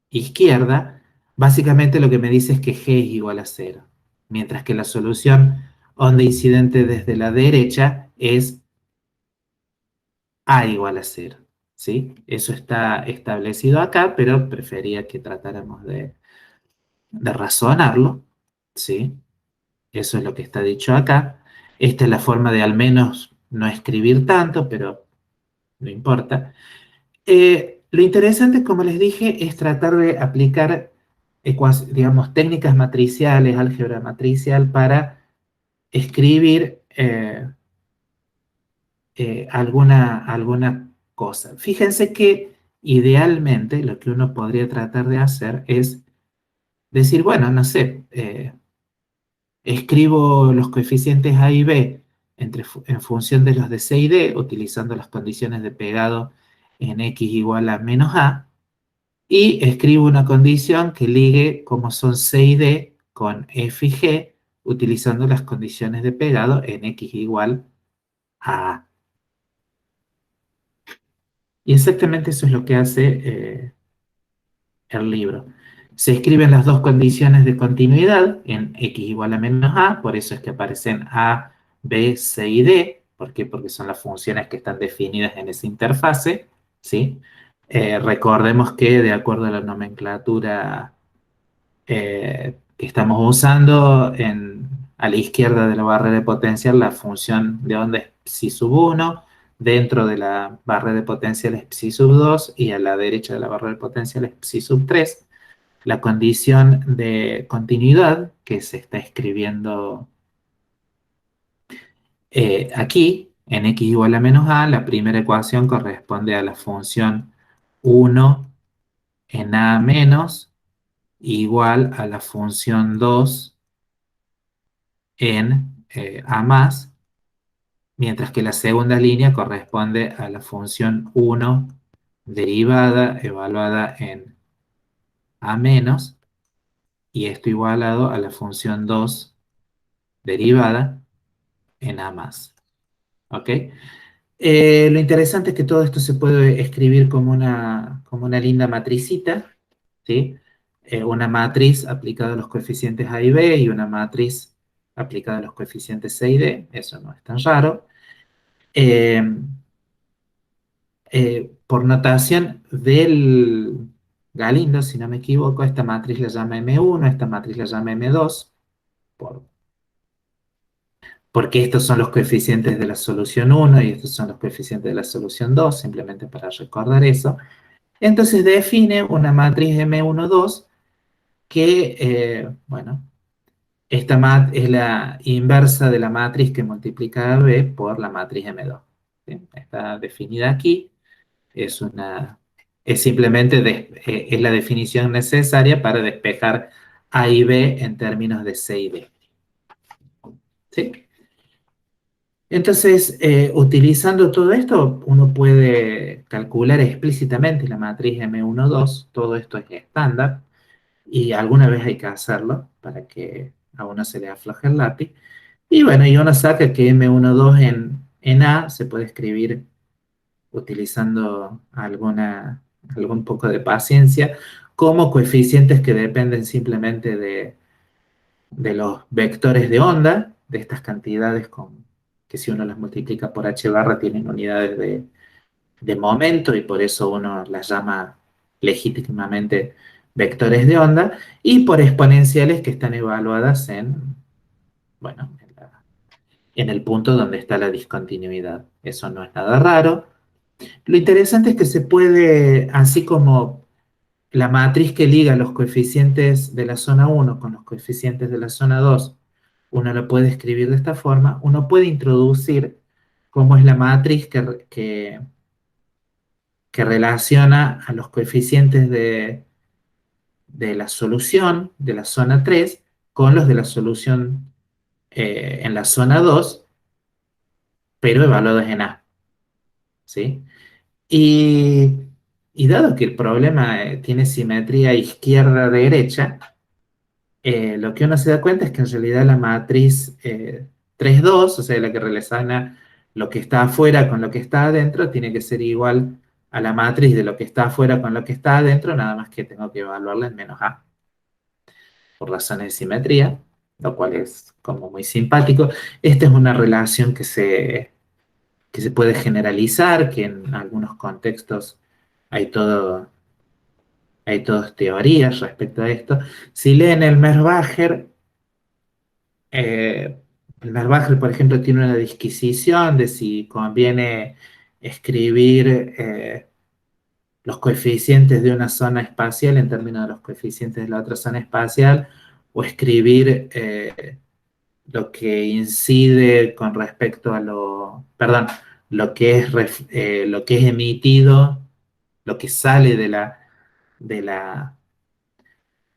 A: izquierda, básicamente lo que me dice es que G es igual a cero, mientras que la solución onda incidente desde la derecha es A igual a cero. ¿Sí? Eso está establecido acá, pero prefería que tratáramos de razonarlo. ¿Sí? Eso es lo que está dicho acá. Esta es la forma de al menos no escribir tanto, pero no importa. Lo interesante, como les dije, es tratar de aplicar, digamos, técnicas matriciales, álgebra matricial, para escribir alguna cosa. Fíjense que idealmente lo que uno podría tratar de hacer es decir, bueno, no sé, escribo los coeficientes A y B en función de los de C y D, utilizando las condiciones de pegado en X igual a menos A, y escribo una condición que ligue como son C y D con F y G, utilizando las condiciones de pegado en X igual a A. Y exactamente eso es lo que hace el libro. Se escriben las dos condiciones de continuidad en X igual a menos A, por eso es que aparecen A, B, C y D. ¿Por qué? Porque son las funciones que están definidas en esa interfase, ¿sí? Recordemos que de acuerdo a la nomenclatura que estamos usando a la izquierda de la barrera de potencial, la función de onda es psi sub 1, dentro de la barrera de potencial es psi sub 2 y a la derecha de la barrera de potencial es psi sub 3. La condición de continuidad que se está escribiendo aquí, en x igual a menos a, la primera ecuación corresponde a la función 1 en a menos igual a la función 2 en A más, mientras que la segunda línea corresponde a la función 1 derivada evaluada en A menos, y esto igualado a la función 2 derivada en A más. ¿Ok? Lo interesante es que todo esto se puede escribir como una linda matricita, ¿sí? Una matriz aplicada a los coeficientes A y B y una matriz aplicada a los coeficientes C y D, eso no es tan raro. Eh, por notación del Galindo, si no me equivoco, esta matriz la llama M1, esta matriz la llama M2, por- porque estos son los coeficientes de la solución uno y estos son los coeficientes de la solución 2, simplemente para recordar eso. Entonces define una matriz M12 que, bueno, esta mat es la inversa de la matriz que multiplica a B por la matriz M2. ¿Sí? Está definida aquí, es una, es simplemente es la definición necesaria para despejar A y B en términos de C y D. ¿Sí? Entonces, utilizando todo esto, uno puede calcular explícitamente la matriz M12, todo esto es estándar, y alguna vez hay que hacerlo para que a uno se le afloje el lápiz. Y bueno, y uno saca que M12 en A se puede escribir utilizando algún poco de paciencia, como coeficientes que dependen simplemente de los vectores de onda, de estas cantidades que si uno las multiplica por h barra tienen unidades de momento y por eso uno las llama legítimamente vectores de onda, y por exponenciales que están evaluadas bueno, en el punto donde está la discontinuidad. Eso no es nada raro. Lo interesante es que se puede, así como la matriz que liga los coeficientes de la zona uno con los coeficientes de la zona 2, uno lo puede escribir de esta forma, uno puede introducir cómo es la matriz que relaciona a los coeficientes de la solución de la zona 3 con los de la solución en la zona 2, pero evaluados en A. ¿Sí? Y, y dado que el problema tiene simetría izquierda-derecha, lo que uno se da cuenta es que en realidad la matriz 3,2, o sea, la que relaciona lo que está afuera con lo que está adentro, tiene que ser igual a la matriz de lo que está afuera con lo que está adentro, nada más que tengo que evaluarla en menos A, por razones de simetría, lo cual es como muy simpático. Esta es una relación que se puede generalizar, que en algunos contextos hay todo, hay todas teorías respecto a esto. Si leen eh, el Merbacher, por ejemplo, tiene una disquisición de si conviene escribir los coeficientes de una zona espacial en términos de los coeficientes de la otra zona espacial, o escribir lo que incide con respecto a perdón, lo que es emitido, lo que sale de la, de la,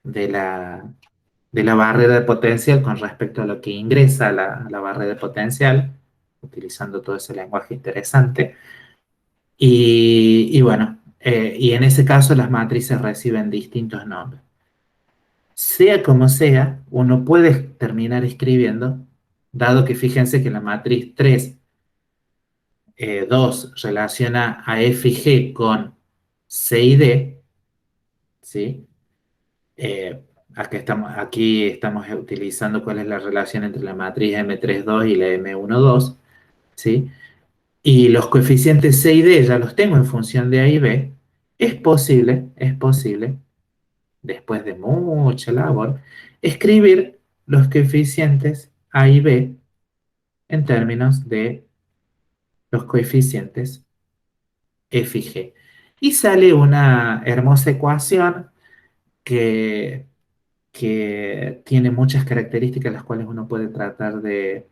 A: de la barrera de potencial con respecto a lo que ingresa a la barrera de potencial, utilizando todo ese lenguaje interesante. Y bueno, y en ese caso las matrices reciben distintos nombres. Sea como sea, uno puede terminar escribiendo, dado que fíjense que la matriz 3, 2 relaciona a F y G con C y D, ¿sí? Aquí estamos utilizando cuál es la relación entre la matriz M32 y la M12, ¿sí? Y los coeficientes C y D ya los tengo en función de A y B. Es posible, después de mucha labor, escribir los coeficientes A y B en términos de los coeficientes F y G. Y sale una hermosa ecuación que tiene muchas características las cuales uno puede tratar de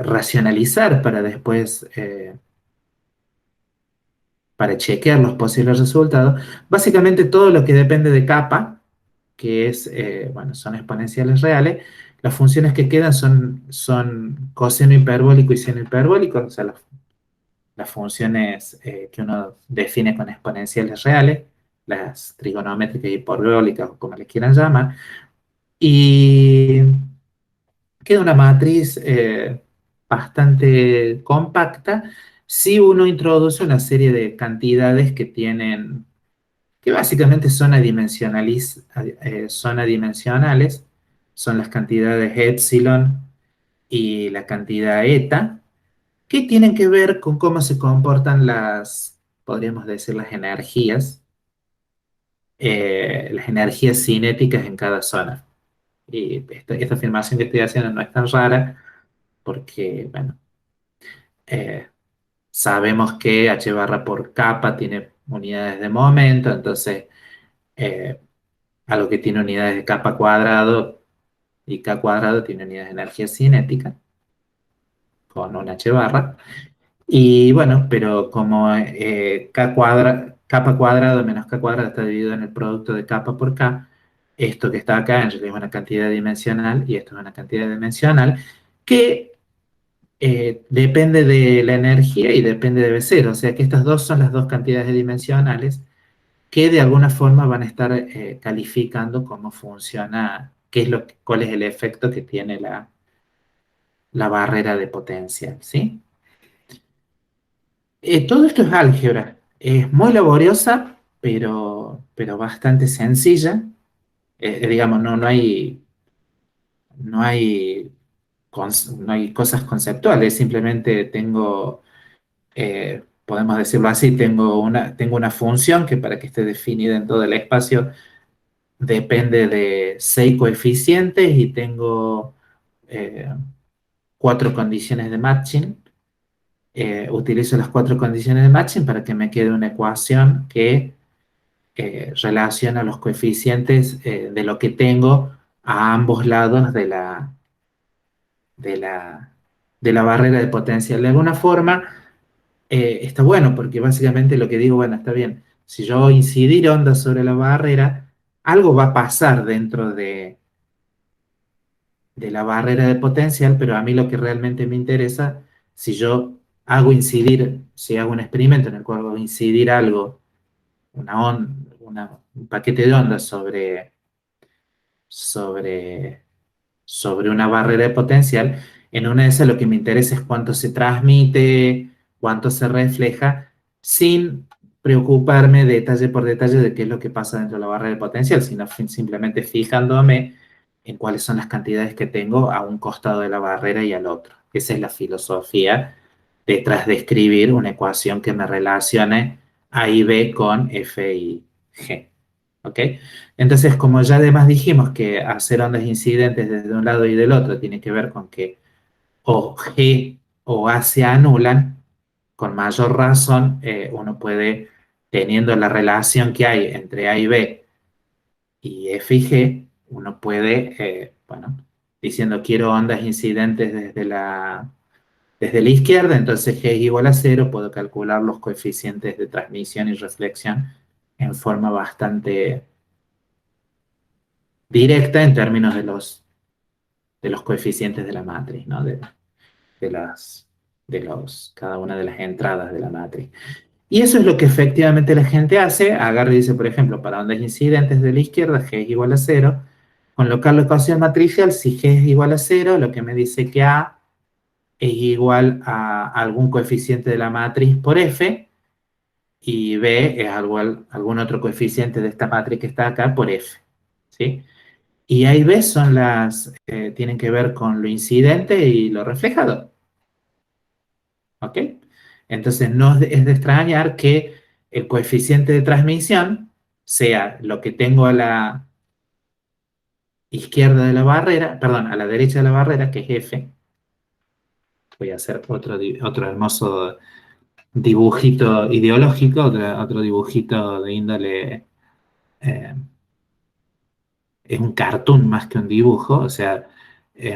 A: racionalizar para después, para chequear los posibles resultados. Básicamente todo lo que depende de capa, que es, bueno, son exponenciales reales, las funciones que quedan son coseno hiperbólico y seno hiperbólico, o sea, las funciones que uno define con exponenciales reales, las trigonométricas hiperbólicas o como les quieran llamar, y queda una matriz bastante compacta si uno introduce una serie de cantidades que básicamente son adimensionales, son las cantidades epsilon y la cantidad eta, que tienen que ver con cómo se comportan podríamos decir, las energías cinéticas en cada zona. Y esta afirmación que estoy haciendo no es tan rara porque, bueno, eh, sabemos que h barra por capa tiene unidades de momento, entonces eh, algo que tiene unidades de capa cuadrado y k cuadrado tiene unidades de energía cinética con un h barra. Y bueno, pero como capa cuadrado menos k cuadrado está dividido en el producto de capa por k, esto que está acá en realidad es una cantidad dimensional y esto es una cantidad dimensional que depende de la energía y depende de B0. O sea que estas dos son las dos cantidades dimensionales que de alguna forma van a estar calificando cómo funciona, qué es cuál es el efecto que tiene la barrera de potencial, ¿sí? Todo esto es álgebra. Es muy laboriosa, pero bastante sencilla. Digamos, no hay, no hay cosas conceptuales, simplemente podemos decirlo así, tengo una función que para que esté definida en todo el espacio depende de 6 coeficientes y tengo eh, 4 condiciones de matching. Utilizo las 4 condiciones de matching para que me quede una ecuación que relaciona los coeficientes de lo que tengo a ambos lados de la, de la barrera de potencial. De alguna forma, está bueno porque básicamente lo que digo, bueno, está bien, si yo incidir ondas sobre la barrera, algo va a pasar dentro de la barrera de potencial, pero a mí lo que realmente me interesa, si yo si hago un experimento en el cual hago incidir algo, un paquete de ondas sobre, sobre una barrera de potencial, en una de esas lo que me interesa es cuánto se transmite, cuánto se refleja, sin preocuparme detalle por detalle de qué es lo que pasa dentro de la barrera de potencial, sino simplemente fijándome en cuáles son las cantidades que tengo a un costado de la barrera y al otro. Esa es la filosofía detrás de escribir una ecuación que me relacione A y B con F y G. ¿Ok? Entonces, como ya además dijimos que hacer ondas incidentes desde un lado y del otro tiene que ver con que o G o A se anulan, con mayor razón uno puede, teniendo la relación que hay entre A y B y F y G, uno puede, bueno, diciendo quiero ondas incidentes desde la izquierda, entonces G es igual a cero, puedo calcular los coeficientes de transmisión y reflexión en forma bastante directa en términos de los coeficientes de la matriz, ¿no? De las, cada una de las entradas de la matriz. Y eso es lo que efectivamente la gente hace. Agarra y dice, por ejemplo, para ondas incidentes de la izquierda, G es igual a cero. Con local la ecuación matricial, si G es igual a cero, lo que me dice que A es igual a algún coeficiente de la matriz por F, y B es algún otro coeficiente de esta matriz que está acá por F. ¿Sí? Y A y B tienen que ver con lo incidente y lo reflejado. ¿Ok? Entonces no es de extrañar que el coeficiente de transmisión sea lo que tengo a la izquierda de la barrera, perdón, a la derecha de la barrera, que es F. Voy a hacer otro hermoso dibujito ideológico, otro dibujito de índole, eh, es un cartoon más que un dibujo, o sea,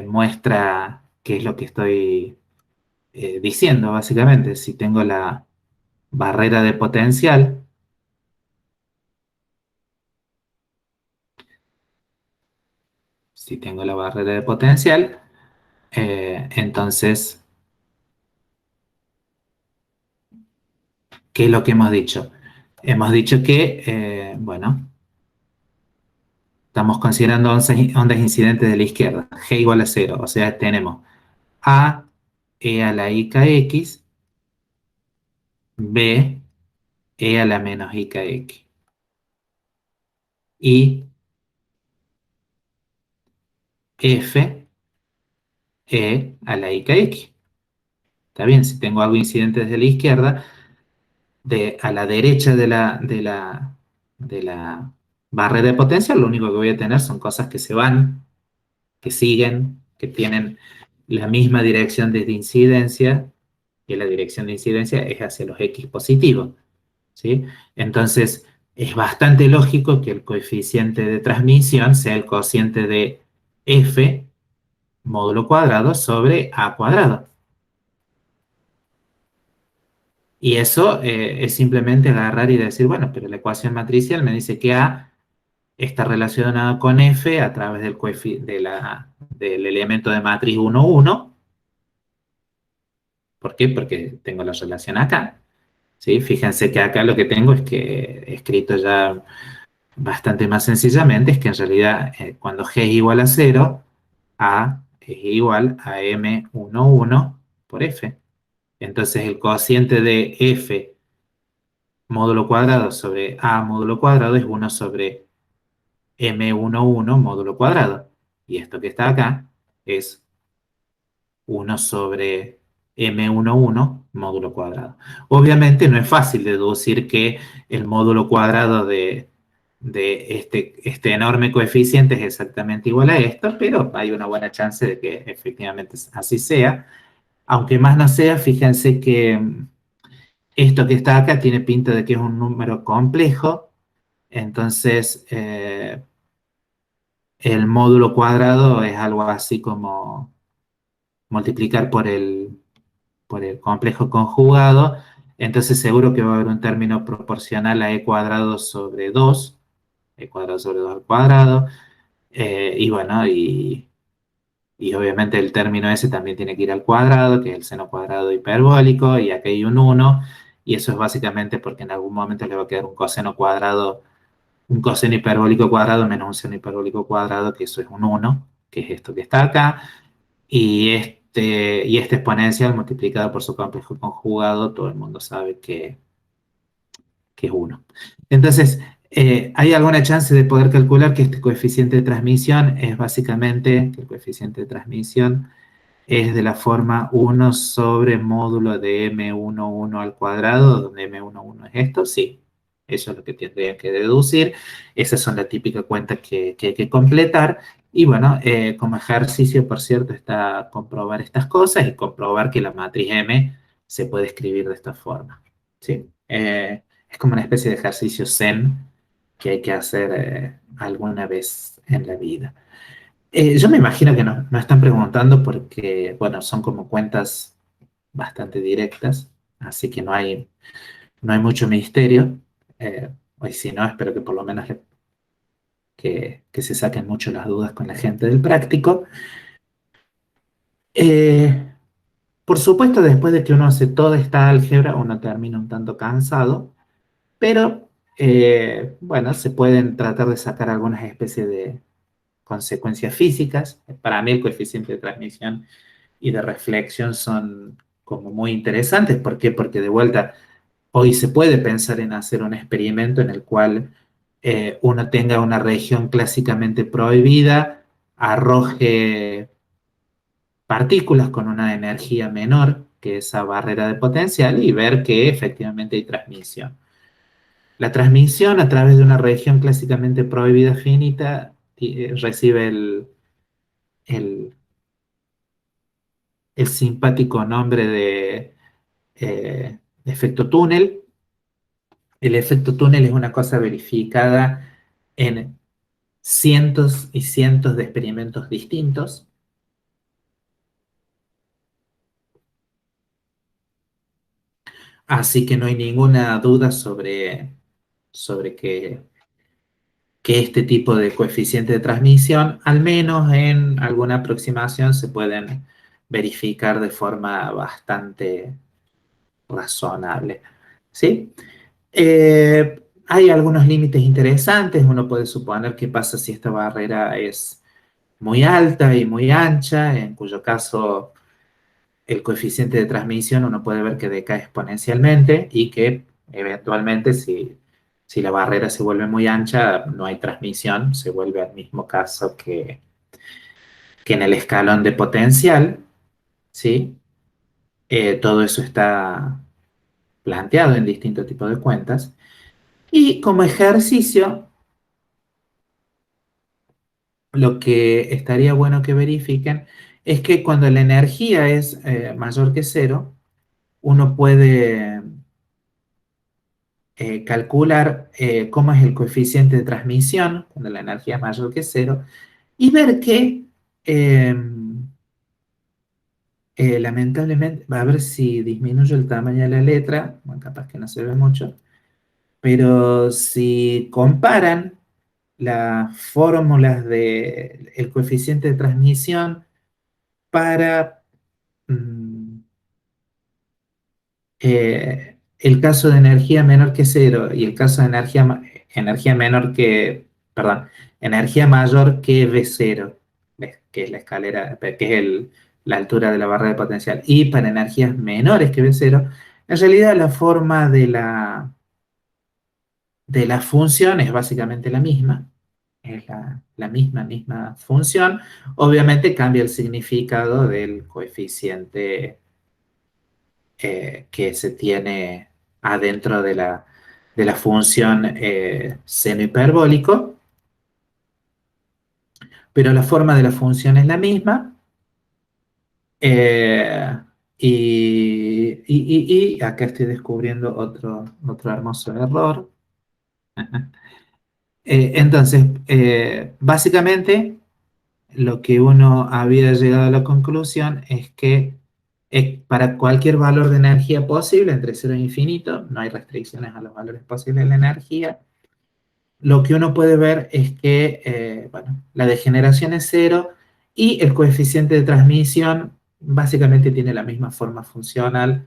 A: muestra qué es lo que estoy diciendo, básicamente. Si tengo la barrera de potencial, si tengo la barrera de potencial, entonces, ¿qué es lo que hemos dicho? Hemos dicho que, bueno, estamos considerando ondas incidentes de la izquierda, G igual a cero, o sea, tenemos A, E a la i k x, B, E a la menos i k x, y F, E a la i k x. Está bien, si tengo algo incidente desde la izquierda, a la derecha de la barrera de potencia, lo único que voy a tener son cosas que se van, que siguen, que tienen la misma dirección de incidencia, y la dirección de incidencia es hacia los X positivos, ¿sí? Entonces, es bastante lógico que el coeficiente de transmisión sea el cociente de F módulo cuadrado sobre A cuadrado. Y eso es simplemente agarrar y decir, bueno, pero la ecuación matricial me dice que A está relacionado con F a través del elemento de matriz 1, 1. ¿Por qué? Porque tengo la relación acá. ¿Sí? Fíjense que acá lo que tengo es que he escrito ya bastante más sencillamente, es que en realidad cuando G es igual a 0, A es igual a M11 por F. Entonces el cociente de F módulo cuadrado sobre A módulo cuadrado es 1 sobre M11 módulo cuadrado. Y esto que está acá es 1 sobre M11 módulo cuadrado. Obviamente no es fácil deducir que el módulo cuadrado de este enorme coeficiente es exactamente igual a esto, pero hay una buena chance de que efectivamente así sea. Aunque más no sea, fíjense que esto que está acá tiene pinta de que es un número complejo, entonces el módulo cuadrado es algo así como multiplicar por el complejo conjugado, entonces seguro que va a haber un término proporcional a e cuadrado sobre 2, e cuadrado sobre 2 al cuadrado, y bueno, y obviamente el término ese también tiene que ir al cuadrado, que es el seno cuadrado hiperbólico, y aquí hay un 1, y eso es básicamente porque en algún momento le va a quedar un coseno cuadrado, un coseno hiperbólico cuadrado menos un seno hiperbólico cuadrado, que eso es un 1, que es esto que está acá, y este exponencial multiplicado por su complejo conjugado, todo el mundo sabe que es 1. Entonces, ¿hay alguna chance de poder calcular que este coeficiente de transmisión es básicamente, que el coeficiente de transmisión es de la forma 1 sobre módulo de M11 al cuadrado, donde M11 es esto? Sí, eso es lo que tendría que deducir. Esas son la típica cuenta que hay que completar. Y bueno, como ejercicio, por cierto, está comprobar estas cosas y comprobar que la matriz M se puede escribir de esta forma. ¿Sí? Es como una especie de ejercicio Zen que hay que hacer alguna vez en la vida. Yo me imagino que no están preguntando porque, bueno, son como cuentas bastante directas, así que no hay mucho misterio. Hoy si no, espero que por lo menos que se saquen mucho las dudas con la gente del práctico. Eh, por supuesto, después de que uno hace toda esta álgebra, uno termina un tanto cansado, pero bueno, se pueden tratar de sacar algunas especies de consecuencias físicas. Para mí el coeficiente de transmisión y de reflexión son como muy interesantes. ¿Por qué? Porque de vuelta, hoy se puede pensar en hacer un experimento en el cual uno tenga una región clásicamente prohibida, arroje partículas con una energía menor que esa barrera de potencial y ver que efectivamente hay transmisión. La transmisión a través de una región clásicamente prohibida finita recibe el, el simpático nombre de efecto túnel. El efecto túnel es una cosa verificada en cientos y cientos de experimentos distintos. Así que no hay ninguna duda sobre que este tipo de coeficiente de transmisión, al menos en alguna aproximación, se pueden verificar de forma bastante razonable. ¿Sí? Hay algunos límites interesantes. Uno puede suponer qué pasa si esta barrera es muy alta y muy ancha, en cuyo caso el coeficiente de transmisión uno puede ver que decae exponencialmente y que eventualmente si la barrera se vuelve muy ancha, no hay transmisión, se vuelve al mismo caso que en el escalón de potencial, ¿sí? Todo eso está planteado en distintos tipos de cuentas. Y como ejercicio, lo que estaría bueno que verifiquen es que cuando la energía es mayor que cero, uno puede calcular cómo es el coeficiente de transmisión cuando la energía es mayor que cero y ver que eh, lamentablemente, va a ver si disminuyo el tamaño de la letra, bueno, capaz que no se ve mucho, pero si comparan las fórmulas del coeficiente de transmisión para mm, el caso de energía menor que cero y el caso de energía menor que, perdón, energía mayor que v cero, que es la escalera, que es la altura de la barra de potencial, y para energías menores que v cero, en realidad la forma de la función es básicamente la misma, es la misma función, obviamente cambia el significado del coeficiente que se tiene adentro de la función seno hiperbólico, pero la forma de la función es la misma. eh, y acá estoy descubriendo otro hermoso error. Entonces, básicamente, lo que uno había llegado a la conclusión es que para cualquier valor de energía posible, entre cero e infinito, no hay restricciones a los valores posibles de la energía, lo que uno puede ver es que, bueno, la degeneración es cero y el coeficiente de transmisión básicamente tiene la misma forma funcional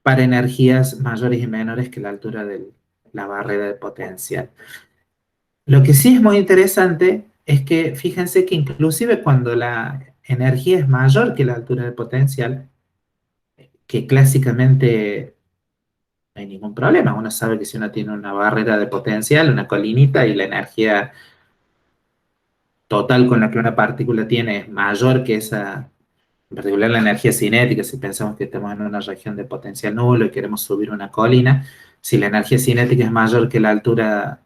A: para energías mayores y menores que la altura de la barrera de potencial. Lo que sí es muy interesante es que fíjense que inclusive cuando la energía es mayor que la altura de potencial, que clásicamente no hay ningún problema, uno sabe que si uno tiene una barrera de potencial, una colinita y la energía total con la que una partícula tiene es mayor que esa, en particular la energía cinética, si pensamos que estamos en una región de potencial nulo y queremos subir una colina, si la energía cinética es mayor que la altura,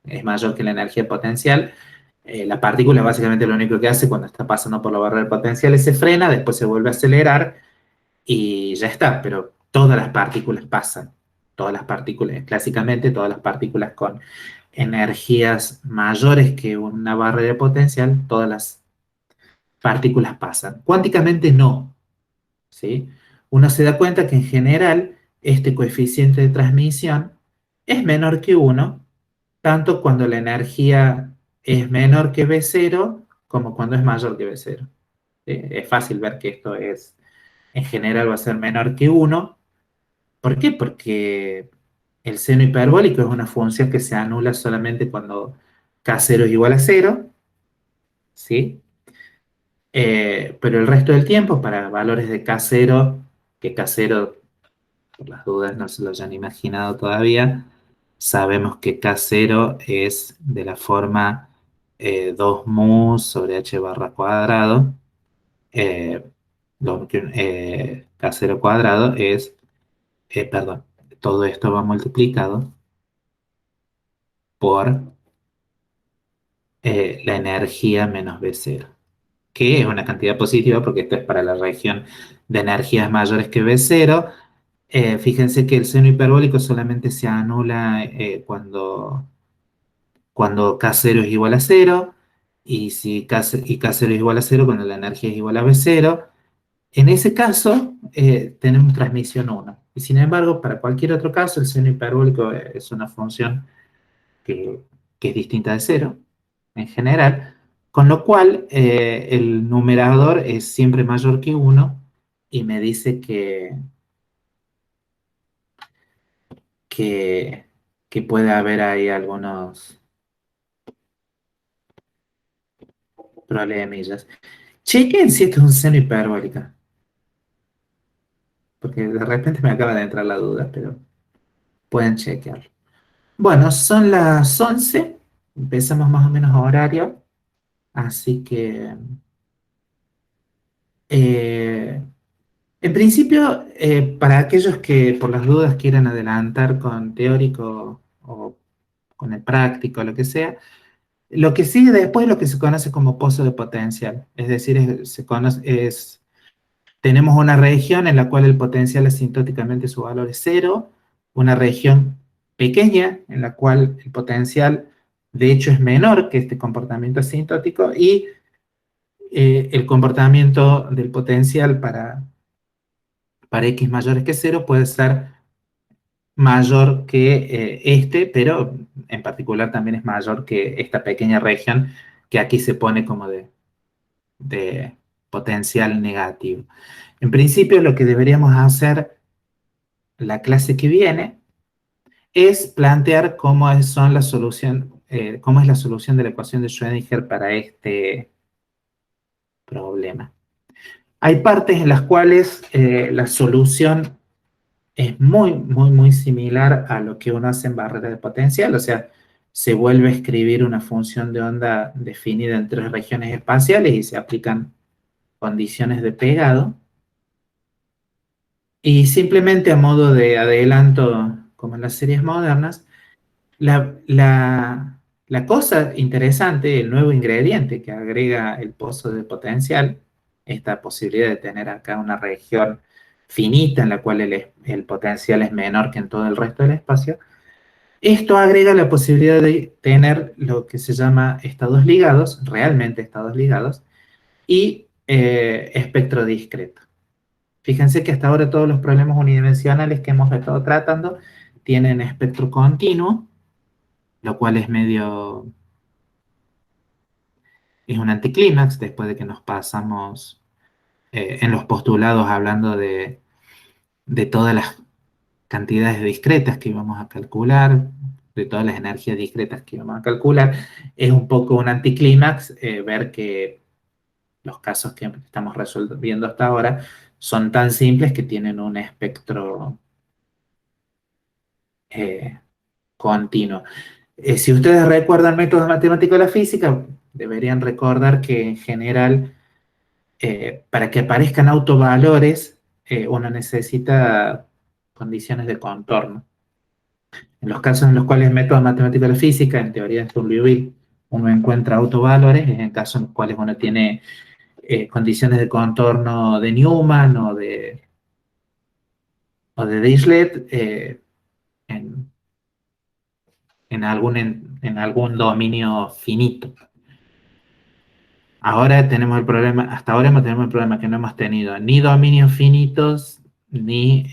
A: es mayor que la energía potencial, la partícula básicamente lo único que hace cuando está pasando por la barrera de potencial es se frena, después se vuelve a acelerar y ya está, pero todas las partículas pasan, todas las partículas, clásicamente todas las partículas con energías mayores que una barrera de potencial, todas las partículas pasan. Cuánticamente no, ¿sí? Uno se da cuenta que en general este coeficiente de transmisión es menor que uno, tanto cuando la energía es menor que v cero como cuando es mayor que v cero. ¿Sí? Es fácil ver que esto es, en general va a ser menor que uno. ¿Por qué? Porque el seno hiperbólico es una función que se anula solamente cuando k0 es igual a cero, ¿sí? Pero el resto del tiempo, para valores de k0, que k0, por las dudas, no se lo hayan imaginado todavía, sabemos que k0 es de la forma 2 mu sobre h barra cuadrado. Eh, k0 cuadrado es, perdón, todo esto va multiplicado por la energía menos b cero, que es una cantidad positiva porque esto es para la región de energías mayores que b cero. Fíjense que el seno hiperbólico solamente se anula cuando K0 es igual a cero, y si K0 es igual a cero cuando la energía es igual a b cero. En ese caso, tenemos transmisión 1. Y sin embargo, para cualquier otro caso, el seno hiperbólico es una función que, que es distinta de cero en general, con lo cual el numerador es siempre mayor que uno y me dice que, que puede haber ahí algunos problemillas. Chequen si esto es un seno hiperbólica, porque de repente me acaba de entrar la duda, pero pueden chequearlo. Bueno, son las 11, empezamos más o menos a horario, así que eh, en principio, para aquellos que por las dudas quieran adelantar con teórico o con el práctico, lo que sea, Lo que sigue después es lo que se conoce como pozo de potencial, es decir, tenemos una región en la cual el potencial asintóticamente su valor es cero, una región pequeña en la cual el potencial de hecho es menor que este comportamiento asintótico y el comportamiento del potencial para x mayores que cero puede ser mayor que pero en particular también es mayor que esta pequeña región que aquí se pone como de potencial negativo. En principio, lo que deberíamos hacer la clase que viene es plantear cómo es la solución de la ecuación de Schrödinger para este problema. Hay partes en las cuales la solución es muy, muy, muy similar a lo que uno hace en barrera de potencial, o sea, se vuelve a escribir una función de onda definida en 3 regiones espaciales y se aplican condiciones de pegado. Y simplemente a modo de adelanto, como en las series modernas, la cosa interesante, el nuevo ingrediente que agrega el pozo de potencial, esta posibilidad de tener acá una región finita en la cual el potencial es menor que en todo el resto del espacio, esto agrega la posibilidad de tener lo que se llama estados ligados, realmente estados ligados, y espectro discreto. Fíjense que hasta ahora todos los problemas unidimensionales que hemos estado tratando tienen espectro continuo, lo cual es un anticlímax después de que nos pasamos en los postulados hablando de todas las cantidades discretas que íbamos a calcular, de todas las energías discretas que íbamos a calcular. Es un poco un anticlímax ver que los casos que estamos resolviendo hasta ahora son tan simples que tienen un espectro eh, continuo. Si ustedes recuerdan métodos matemáticos de la física, deberían recordar que en general, para que aparezcan autovalores, uno necesita condiciones de contorno. En los casos en los cuales métodos matemáticos de la física, en teoría de Sturm-Liouville, uno encuentra autovalores, en casos en los cuales uno tiene condiciones de contorno de Newman o de Dirichlet, en, en algún dominio finito. Ahora tenemos el problema, hasta ahora tenemos el problema que no hemos tenido ni dominios finitos ni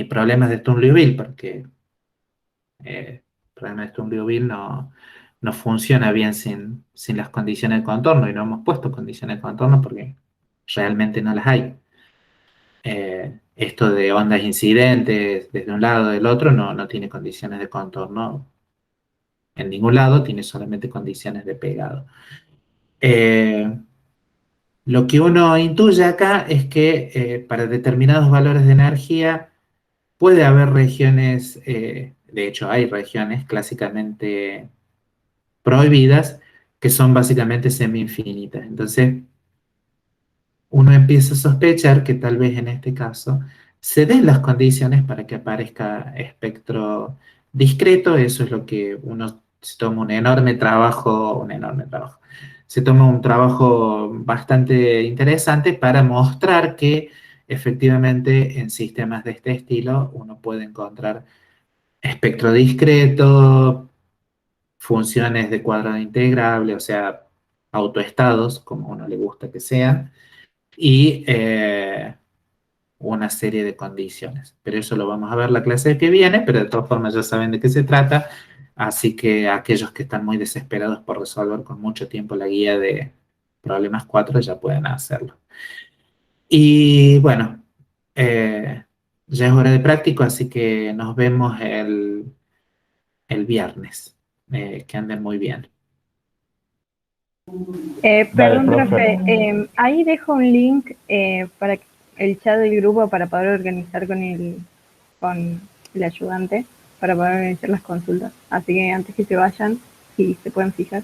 A: problemas de Sturm-Liouville, porque el problema de Sturm-Liouville no funciona bien sin las condiciones de contorno, y no hemos puesto condiciones de contorno porque realmente no las hay. Esto de ondas incidentes desde un lado o del otro no tiene condiciones de contorno en ningún lado, tiene solamente condiciones de pegado. Lo que uno intuye acá es que para determinados valores de energía puede haber regiones, de hecho hay regiones clásicamente prohibidas que son básicamente semi-infinitas. Entonces uno empieza a sospechar que tal vez en este caso se den las condiciones para que aparezca espectro discreto. Eso es lo que uno se toma se toma un trabajo bastante interesante para mostrar que efectivamente en sistemas de este estilo uno puede encontrar espectro discreto, funciones de cuadrado integrable, o sea, autoestados, como a uno le gusta que sean, y una serie de condiciones. Pero eso lo vamos a ver la clase que viene, pero de todas formas ya saben de qué se trata, así que aquellos que están muy desesperados por resolver con mucho tiempo la guía de problemas 4 ya pueden hacerlo. Y bueno, ya es hora de práctico, así que nos vemos el viernes. Que anden muy bien.
B: Perdón, profe, ahí dejo un link para el chat del grupo para poder organizar con el ayudante, para poder organizar las consultas. Así que antes que se vayan, si se pueden fijar.